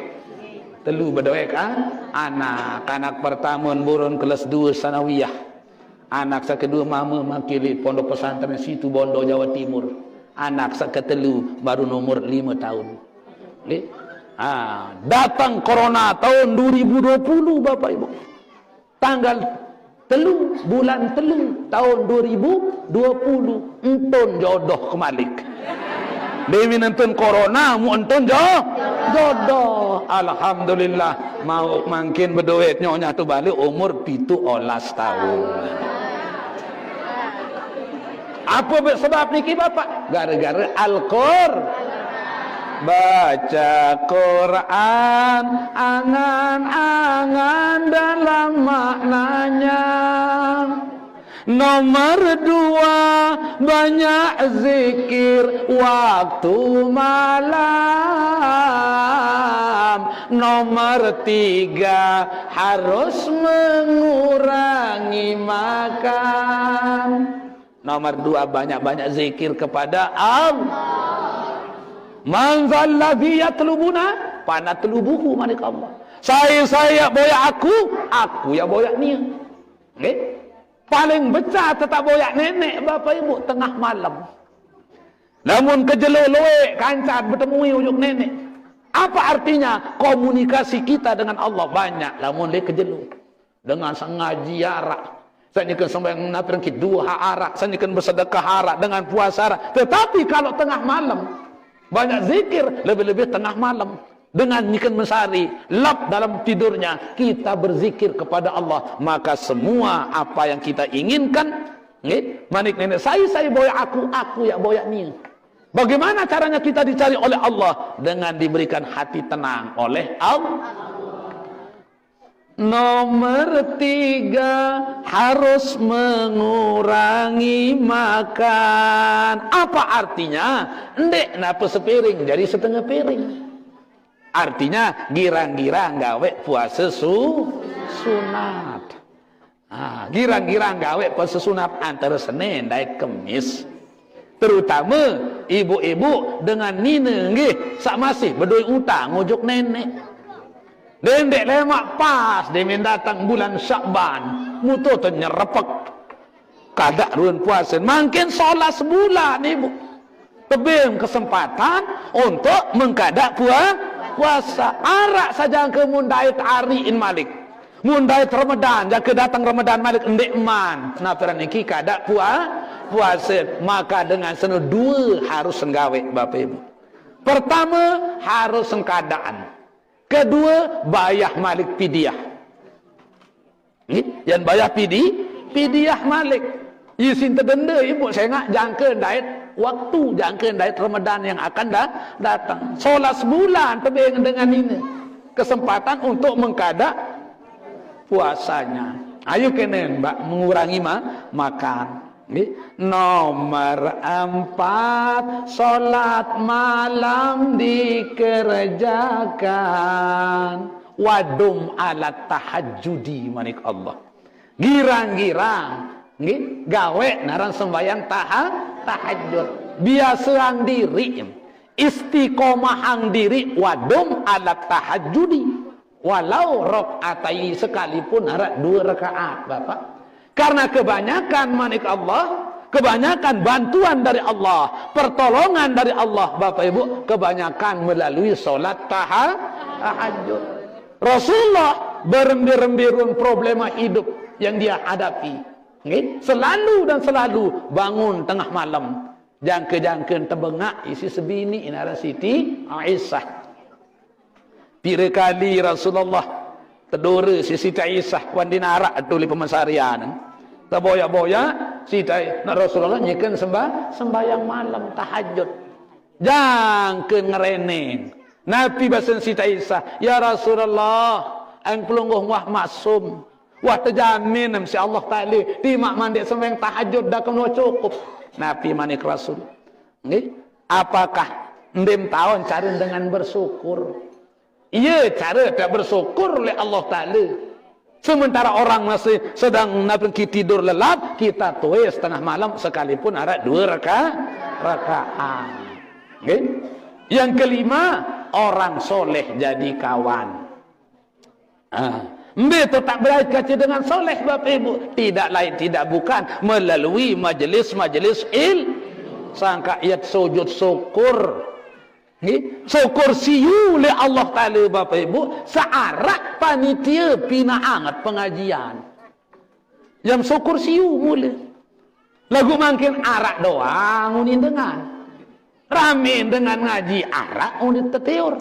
Speaker 1: Telu berdoa kan anak pertama burun kelas 2 sanawiyah. Anak kedua mama makili pondok pesantren situ Bondo Jawa Timur. Anak ketelu baru nomor 5 tahun. Datang corona tahun 2020 Bapak Ibu. Tanggal telu bulan telu tahun 2020 entun jodoh kemalik. Demi nonton corona mu entun jodoh. Alhamdulillah mau makin berduit nyonya tu balik umur 17 tahun. Apa sebab niki Bapak? Gara-gara Al-Qur'an. Baca Quran, angan-angan dalam maknanya. Nomor 2, banyak zikir waktu malam. Nomor 3, harus mengurangi makan. Nomor 2, banyak-banyak zikir kepada Allah. Man zalladhi yatlubuna panatlubuhu malik Allah. Saya boyak aku ya boyak ni. Paling becah tetap boyak nenek Bapak Ibu tengah malam. Namun kejeloloe kancat bertemu ujuk nenek. Apa artinya? Komunikasi kita dengan Allah banyak. Namun dia kejelo dengan sengaji arak. Saya kan sembahyang nafil kita 2 arak, saya kan bersedekah arak dengan puasa arak. Tetapi kalau tengah malam banyak zikir, lebih-lebih tengah malam dengan nyikan mesari lap dalam tidurnya kita berzikir kepada Allah, maka semua apa yang kita inginkan manik nenek saya boyak aku ya boyak ni. Bagaimana caranya kita dicari oleh Allah? Dengan diberikan hati tenang oleh Allah. Nomor 3, harus mengurangi makan. Apa artinya? Ndek napa sepiring jadi setengah piring. Artinya girang-girang gawe puasa sunat. Girang-girang gawe puasa sunat antara Senin dan Kamis. Terutama ibu-ibu dengan nina nggih sak masih berdoi utang ngujuk nenek. Dendek lemak pas dia datang bulan Syakban mutu tu nyerepek kadak ruan puasa makin solat sebulan ibu tebing kesempatan untuk mengkadak puasa arak saja ke mundait ariin malik mundait Ramadan jaka datang Ramadan malik endek man nafiran iki kadak puasa maka dengan senu 2 harus senggawe Bapak Ibu. Pertama harus sengkadaan. Kedua, bayah malik pidiah. Yang bayah pidiah malik. Isin terdenda ibu saya nak jangka dait jangka dait Ramadan yang akan datang. Solat sebulan tebing dengan ini. kesempatan untuk mengkadak puasanya. Ayo kena mbak mengurangi makan. Nomor 4, solat malam dikerjakan. Wadum alat tahajudi manik Allah. Girang-girang gawe narang sembayang tahajud. Biasaan diri, istiqomahang diri, wadum alat tahajudi. Walau rakaat sekalipun ada 2 rakaat, Bapak. Karena kebanyakan manik Allah, kebanyakan bantuan dari Allah, pertolongan dari Allah, Bapak Ibu, kebanyakan melalui solat tahajud. Rasulullah berembir-embirun problema hidup yang dia hadapi. Selalu dan selalu bangun tengah malam. Jangka-jangka terbengak isi sebini inara Siti Aisyah. Pira kali Rasulullah terdora si Siti Aisyah wan dinarak tuli pemasarian. Terboyak-boyak Siti Rasulullah nyekan sembahyang malam tahajud. Jangkeun ngereneng. Nabi basen Siti Aisyah, "Ya Rasulullah, ang pelungguh wah maksum. Wah terjamin si Allah Taala di mak mandi sembahyang tahajud dah kena cukup." Nabi manik Rasul. Nggih, apakah ndim tahun cara dengan bersyukur? Ia cara tak bersyukur oleh Allah Ta'ala. Sementara orang masih sedang nak pergi tidur lelap, kita tuai setengah malam sekalipun ada 2 rakaat. Okay? Yang kelima, orang soleh jadi kawan. Itu tak berkaitan dengan soleh, Bapak Ibu. Tidak lain, tidak bukan melalui majlis-majlis sangka ayat sujud syukur. Syukur siu le Allah Ta'ala, Bapak Ibu, searak panitia pina angat pengajian. Yang syukur siu mula. Lagu makin arak doang unin dengan. Rame dengan ngaji arak unin tetiur.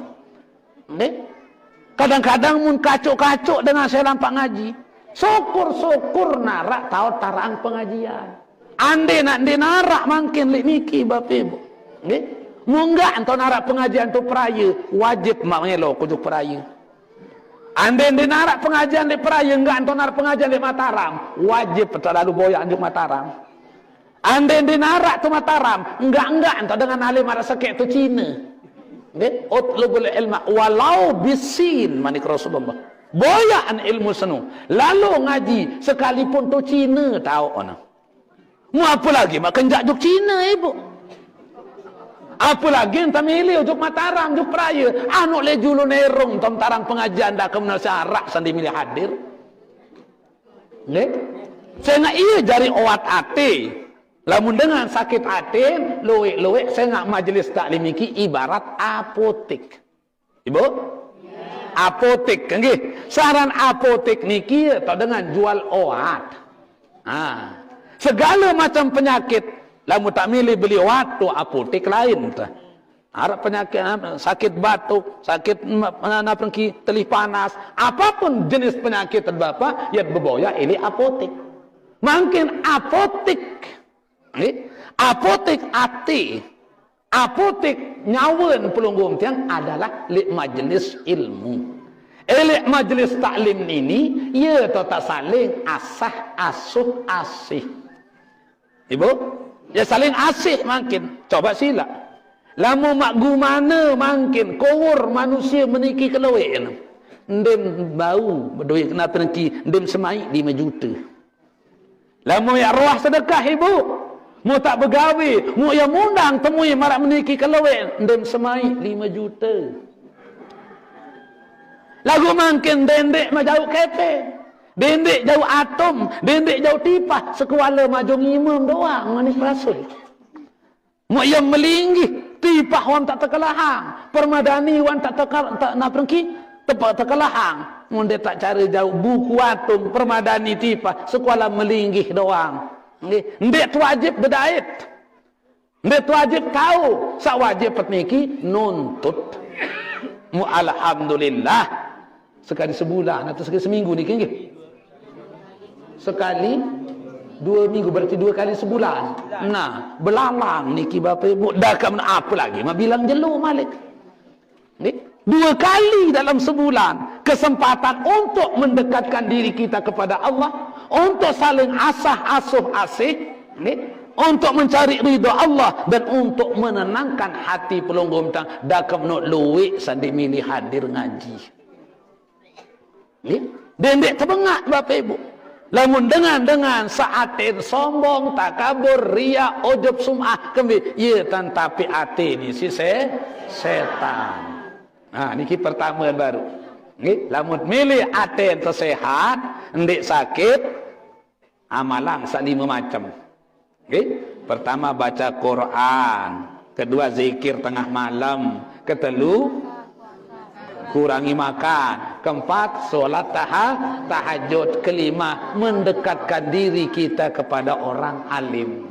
Speaker 1: Kadang-kadang mun kacuk-kacuk dengan saya lampak ngaji. Syukur-syukur narak tahu tarang pengajian. Ande nak narak makin lek niki, Bapak Ibu. Nggih. Munggah entah narak pengajian tu peraya, wajib mak melo kujuk peraya. Ande narak pengajian di peraya, enggak entah narak pengajian di Mataram, wajib terlalu boyak di Mataram. Ande narak tu Mataram, enggak entah dengan alim ada sakit tu Cina. Nggih, utlubul ilma walau bisin manik Rasulullah. Boyakan ilmu senu. Lalu ngaji sekalipun tu Cina tahu ana. Mu apa lagi mak kenjak juk Cina, Ibu. Apa lagi entah milih ujuk Mataram, ujuk peraya. Anu le julu nerung tom tarang pengajian dah kemenal syarak sandi milih hadir. Nggih. Saya nak iya jari oat ate. Lamun dengan sakit ate, luwek-luwek saya nak majlis taklim iki ibarat apotek. Ibu? Apotek, nggih. Saran apotek niki atau dengan jual oat. Segala macam penyakit lamu tak milih beli waktu apotek lain harap penyakit sakit batuk, sakit pergi telih panas, apapun jenis penyakit Bapak yang berboya ini apotek. Makin apotek apotek ati, apotek nyawen pelunggung tiang adalah li majelis ilmu. Elek majelis taklim ini ia tak saling asah asuh asih. Ibu, ya saling asih makin. Coba sila. Lamu mak gumana makin kowur manusia meniki kelewek. Ndem bau berduit kena peneki, ndem semai 5 juta. Lamu ya roh sedekah, Ibu. Mu tak begawe, mu ya mundang temui marak meniki kelewek, ndem semai 5 juta. Lagu makin dendek majau kepe. Dendek jauh atom, dendek jauh tipah, sekuala majung imam doang manis Rasul. Mak yang melinggih, tipah wan tak terkelahang, permadani wan tak nak pergi, tepat terkelahang. Munde tak cari jauh buku atom, permadani tipah, sekuala melinggih doang. Ndek tu wajib berdait. Ndek tu wajib tahu, sak wajib petniki nuntut. Mu alhamdulillah. Sekali sebulan atau sekali seminggu ni nggih. Sekali 2 minggu berarti 2 kali sebulan. Nah, belalang niki Bapak Ibu dah apa lagi mak bilang jelu malik. Nggih. 2 kali dalam sebulan kesempatan untuk mendekatkan diri kita kepada Allah, untuk saling asih, untuk mencari ridha Allah dan untuk menenangkan hati pelonggom tang dakam nak luwek sandi milih hadir ngaji. Dendek terbengak Bapak Ibu. Lamun dengan saatin sombong, takabur, riya, ujub, sum'ah, kembi, ya tetapi hati ni si setan. Nah, niki pertama baru. Nggih, lamun milih aten tersehat, ndik sakit, amalan sak 5 macam. Nggih, pertama baca Quran, kedua zikir tengah malam, ketelu kurangi makan, keempat solat tahajud, kelima mendekatkan diri kita kepada orang alim.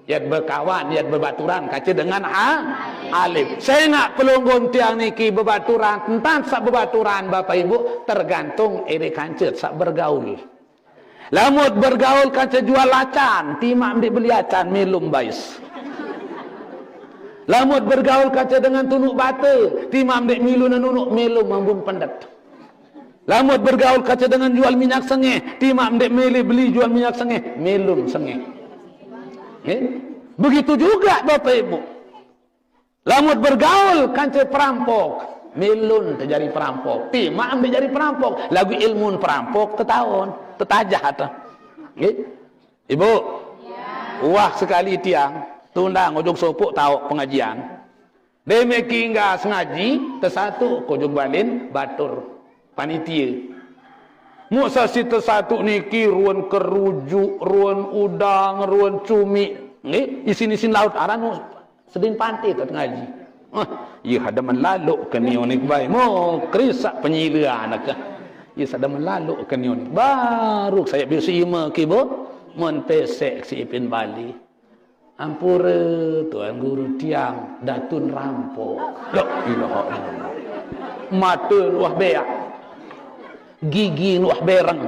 Speaker 1: Yat berkawan, yat berbaturan kaca dengan alim. Saya nak pelonggon tiang niki berbaturan, tentang sak berbaturan Bapak Ibu tergantung ere kancet sak bergaul. Lamut bergaul kaca jual lacan, timam ambil beli acan melum bais. Lamut bergaul kaca dengan tunuk bata, timam ambil milu nanunuk melum mambun pendat. Lamut bergaul kaca dengan jual minyak sengeh, timam ambil meli beli jual minyak sengeh, melum sengeh. Begitu juga Bapak Ibu. Lamut bergaul kancil perampok, melun terjadi perampok, mak ambil jadi perampok, lagu ilmu perampok tetahun tetajah atau Ibu wah sekali tiang tundang ujung sopuk tahu pengajian demeki enggak sengaji tersatu kujung balin batur panitia musa si tersatu niki ruan kerujuk, ruan udang, ruan cumi, isin-isin laut aranu sedin pantai tak ngaji. Ya ada melaluk ke ni onik baik. Mo krisak penyila anak. Ya ada melaluk ke ni onik. Baru saya biasa ima kibo mentesek si Ipin Bali. Ampura tuan guru tiang datun rampok. La ilaha illallah. Mata luah beak. Gigi nuah bereng.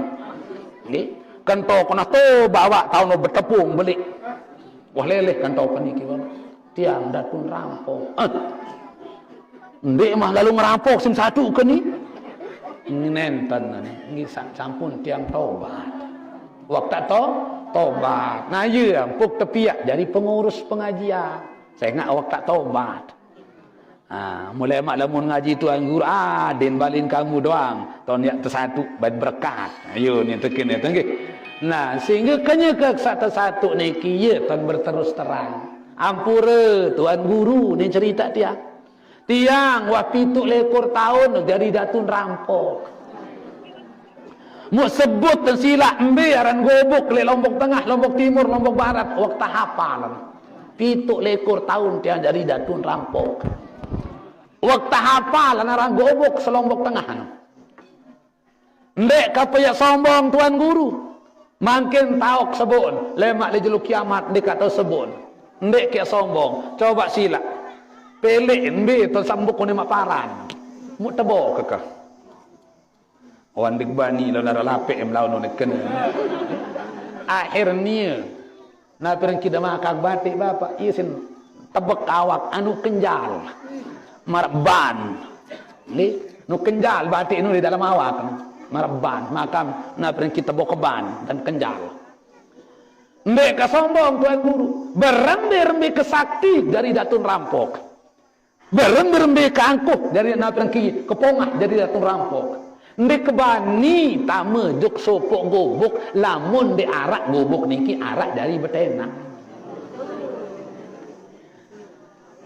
Speaker 1: Kanto kena to bawa tahun bertepung beli. Wah leleh kanto paniki bang. Tiang datun rampok. Ndek mah lalu ngerampok sim satu ke ni. Nenten ni sampun tiang tobat. Waktu tobat. Nah ya ampuk tepiak jadi pengurus pengajian. Saya ingat waktu tobat. Mulai mak lamun ngaji tuan guru den balin kamu doang tahun yang tersatu bad berkat ayo ni tekin ya tengge nah sehingga kanya ke satu-satu niki ya tuan berterus terang ampura tuan guru ni cerita tiang wah 7 lekor tahun dari datun rampok mu sebut dan sila embe aran gobok le Lombok Tengah Lombok Timur Lombok Barat waktu hafalan 7 lekor tahun tiang dari datun rampok. Waktu hafal orang gobok selombok tengah. Ndek kapaya sombong tuan guru. Makin tauk sebun. Lemak le jeluk kiamat dekat tau sebun. Ndek kia sombong. Coba sila. Pelik mbe tersambuk ni mak paran. Mu tebo kekah. Wan dik bani lo nara lapek em lawan nek kena. Akhirnya na perang kita makak batik bapak isin tebek awak anu kenjal. Marban ni nu kenjal batik nu di dalam awak marban makam na pernah kita bawa keban dan kenjal ndek sombong tuan guru berembe-rembe kesakti dari datun rampok berembe-rembe keangkuh dari na pernah kepongah dari datun rampok ndek kebani tama juk sopok gobok lamun di arak gobok niki arak dari betena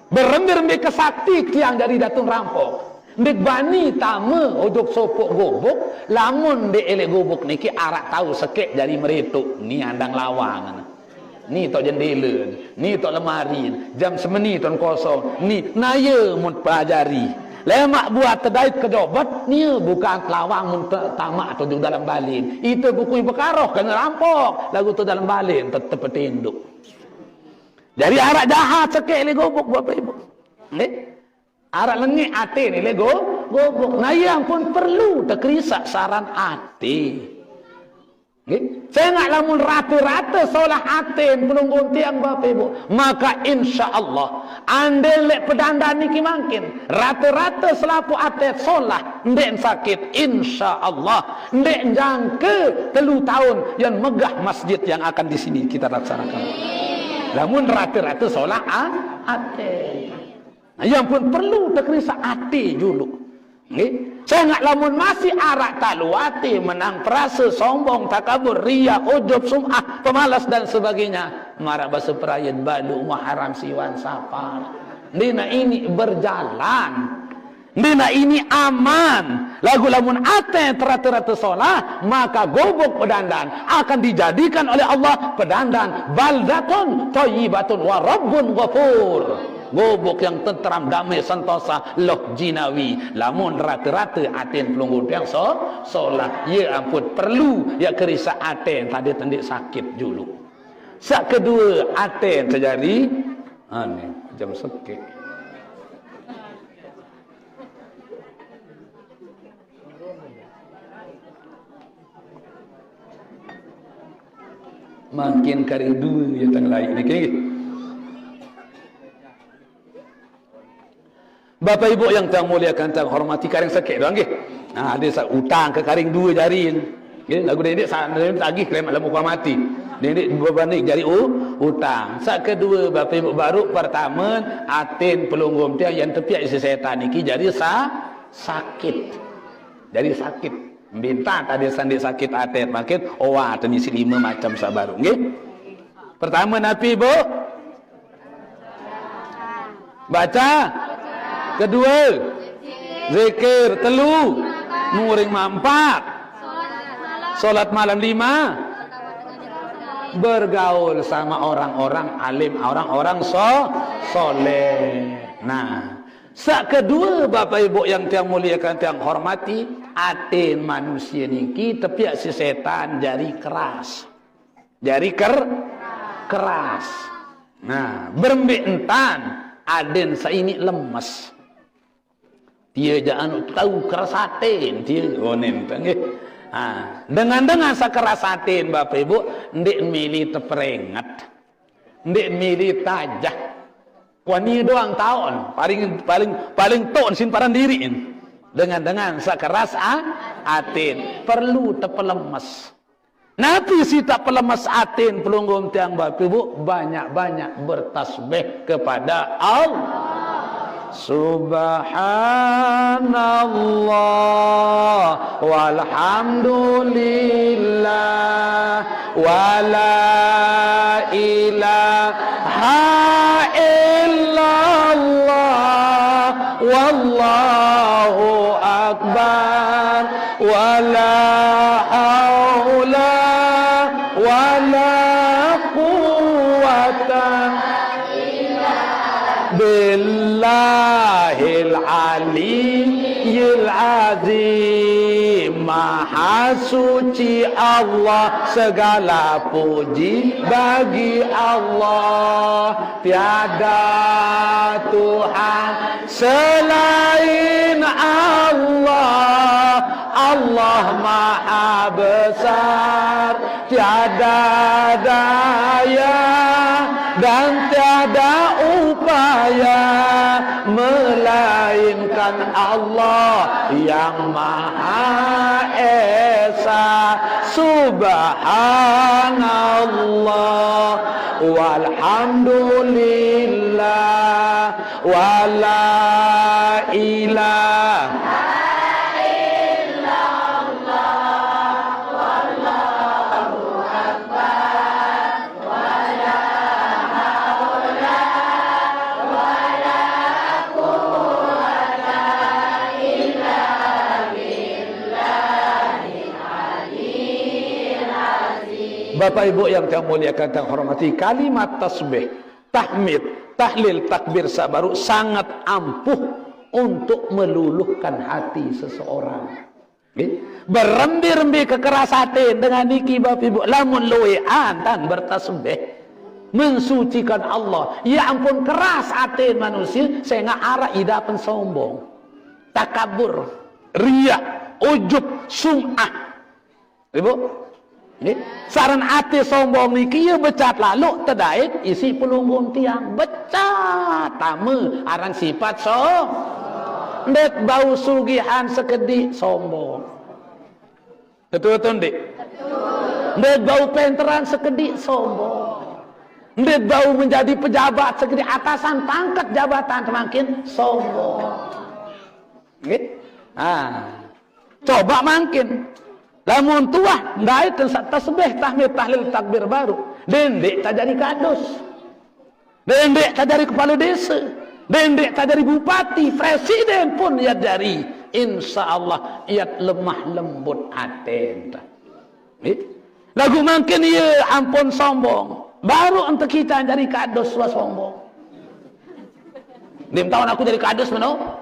Speaker 1: berembe-rembe kesakti tiang dari datun rampok ndek bani tama ojok sopok gobok lamun de elek gobok niki arak tahu sekek dari meretuk ni andang lawang ni tok jendela ni tok lemari jam semeni ton kosong ni naya mun pelajari lemak buat tedait kejobat ni bukan lawang mun tamak tojok dalam balin itu buku bekaroh kena rampok lagu tu dalam balin tetep petinduk. Jadi arak jahat sekek le gobok Bapak Ibu. Arak lengik ate ni le gobok. Nah yang pun perlu terkerisak saran ate. Saya nak lamun rata-rata solah atin pelunggung tiang Bapak Ibu, maka insya Allah andai lek pedandan niki mangkin rata-rata selapu atin solah ndek sakit, insya Allah ndek jangka 3 tahun yang megah masjid yang akan di sini kita laksanakan. Lamun rata-rata solah atin, yang pun perlu terkerisa hati dulu. Jangan lamun masih arak taluati, menang perasa, sombong, takabur, riya, ujub, sum'ah, pemalas dan sebagainya. Marah basa perayan balu, muharam siwan safar. Dina ini berjalan. Dina ini aman. Lagu lamun ate terata-rata solah, maka gobok pedandan akan dijadikan oleh Allah pedandan baldatun thayyibatun wa rabbun ghafur. Gobok yang tenteram, damai, sentosa, loh jinawi. Lamun rata-rata aten pelunggun yang solat, ya ampun perlu ya kerisa aten tadi tendik sakit dulu. Sak kedua aten terjadi aneh jam sekek. Makin kari dua ya tang lain ni kini. Bapak Ibu yang tak muliakan, tak hormati, karing sakit doang nggih. Nah, ada utang ke karing 2 jarin. Nggih, lagu dia tagih klaim alam hukum mati. Dia berbanding jari utang. Sak kedua Bapak Ibu baru pertama atin pelunggum dia yang tepiak isi setan niki jadi sakit. Jadi sakit. Minta tadi sandik sakit atin makin wah tadi 5 macam sabaru nggih. Pertama Nabi Ibu baca, kedua zikir, telu muring 4, solat malam 5, bergaul sama orang-orang alim, orang-orang soleh. Nah, sak kedua Bapak Ibu yang tiang muliakan, tiang hormati, atin manusia niki tepiak si setan jari keras, jari keras. Nah, berembik entan aden saini lemes. Dia jangan tahu kerasatin dia onen nggih. Dengan sakerasatin Bapak Ibu ndik milih teperingat. Ndik milih tajah. Wani doang tahun paling tahun sin paran diriin. Dengan sakeras atin perlu tepelemes. Nabi si tak pelemes atin pelunggum tiang Bapak Ibu banyak-banyak bertasbih kepada Allah. Subhanallah walhamdulillah wala ilaha illallah wallahu akbar wala haula wala quwwata billahil aliyyil azim. Maha suci Allah, segala puji bagi Allah. Tiada Tuhan selain Allah. Allah maha besar, tiada daya dan tiada upaya melainkan Allah yang maha esa. Subhanallah walhamdulillah wala ilaha Bapak Ibu yang saya muliakan dan hormati, kalimat tasbih, tahmid, tahlil, takbir sabaru sangat ampuh untuk meluluhkan hati seseorang. Berembi-rembi kekerasatin dengan niki Bapak Ibu, lamun loean dan bertasbih mensucikan Allah. Ya ampun keras hati manusia sehingga arah idapan sombong, takabur, riya, ujub, sum'ah. Ibu Saran ati sombong niki ya becat lalu tedait isi pelunggung tiang becat tame aran sifat Ndek bau sugihan sekedik sombong. Betul-betul Ndek? Ndek bau penteran sekedik sombong. Ndek bau menjadi pejabat sekedik atasan pangkat jabatan semakin sombong. Coba makin lamun tuah ndai tasbih tahmid tahlil takbir baru dendek tak jadi kadus, dendek tak jadi kepala desa, dendek tak jadi bupati, presiden pun ia jadi insyaallah ia lemah lembut aten. Lagu makin ia ampun sombong baru untuk kita jadi kadus wa sombong. Dim tahun aku jadi kadus mano?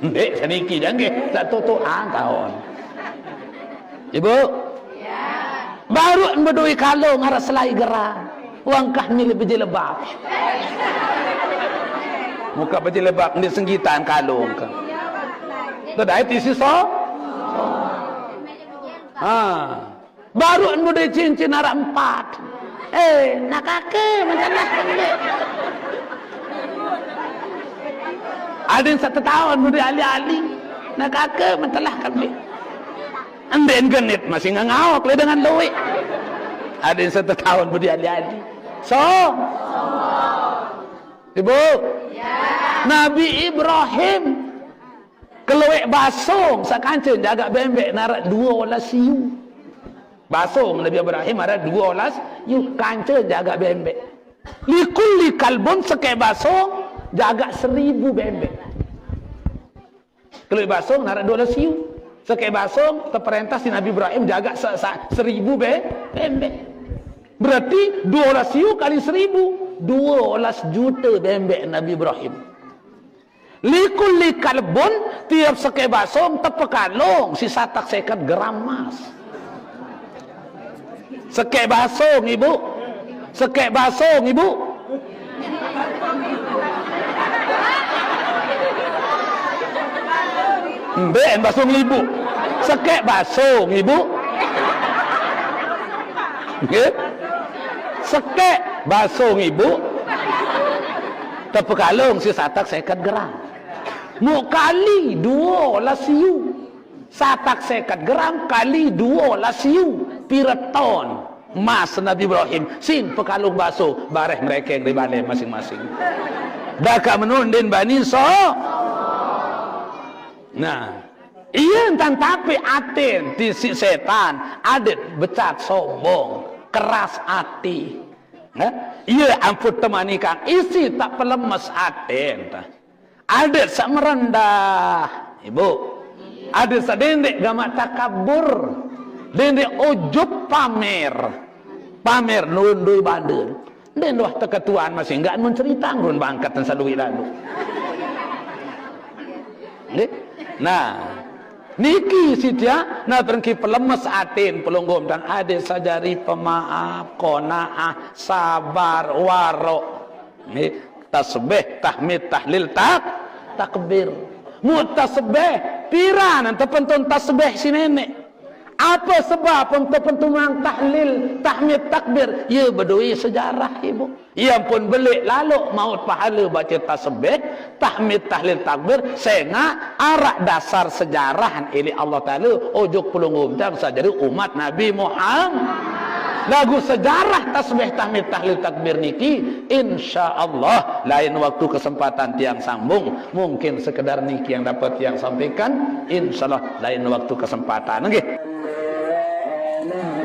Speaker 1: Ndek saniki jange tak tutuan tahun. Ibu? Ya. Baru berdui kalung harus selai gerang. Wangkah milih biji lebab. Muka biji lebab ni senggitan kalung kan. Tadai tisi baru berdui cincin arah 4. Nak kake macam mana? Ada yang 1 tahun berdui ali-ali. Nak kake mentelah kami. Anden genit masih ngawak le dengan luwe. Ada yang 1 tahun budi ali-ali. Ibu. Ya. Nabi Ibrahim keluwek basung sakancen jaga bembek narak 2 siu. Basung Nabi Ibrahim ada 2 siu kancen jaga bembek. Likulli kalbun seke basung jaga 1000 bembek. Keluwek basung narak 2 siu. Sekek basung terperintah si Nabi Ibrahim jaga 1000 bembek. Berarti 12 siu kali 1000 12 juta bembek Nabi Ibrahim. Likulli kalbun tiap sekek basung tepekalung si satak sekat gram emas. Sekek basung ibu. Sekek basung ibu. Ben basung ibu. Sekek basung ibu. Nggih. Sekek basung ibu. Tepekalung si satak 50 gram. Mu kali 12 siu. Satak 50 gram kali 12 siu. Piraton emas Nabi Ibrahim. Sin pekalung basuh bareh mereka yang di balai masing-masing. Daka menundin bani Nah, iya entan tapi aten di si setan adet becat sombong keras hati. Iya ampun temani kang isi tak pelemes aten. Adet sak merendah ibu. Adet sak dendek gamak takabur. Dendek ujub pamer nundui badan. Den wah teketuan masih enggak mencerita ngun bangkat dan salui lalu. Nah, niki sitia na pergi pelemes atin pelunggum dan ade sajari pemaaf, qanaah, sabar, warok. Ni tasbih, tahmid, tahlil, takbir. Mu tasbih piran anta pentun tasbih si nenek. Apa sebab untuk pentumang tahlil, tahmid, takbir? Ya berdui sejarah ibu. Ia pun belik lalu maut pahala baca tasbih, tahmid, tahlil, takbir. Sehingga arak dasar sejarah ini Allah Ta'ala ujuk pelunggum dan sajari umat Nabi Muhammad. Lagu sejarah tasbih, tahmid, tahlil, takbir niki insyaallah lain waktu kesempatan tiang sambung. Mungkin sekedar niki yang dapat tiang sampaikan. Insyaallah lain waktu kesempatan. Nggih.
Speaker 2: Nah,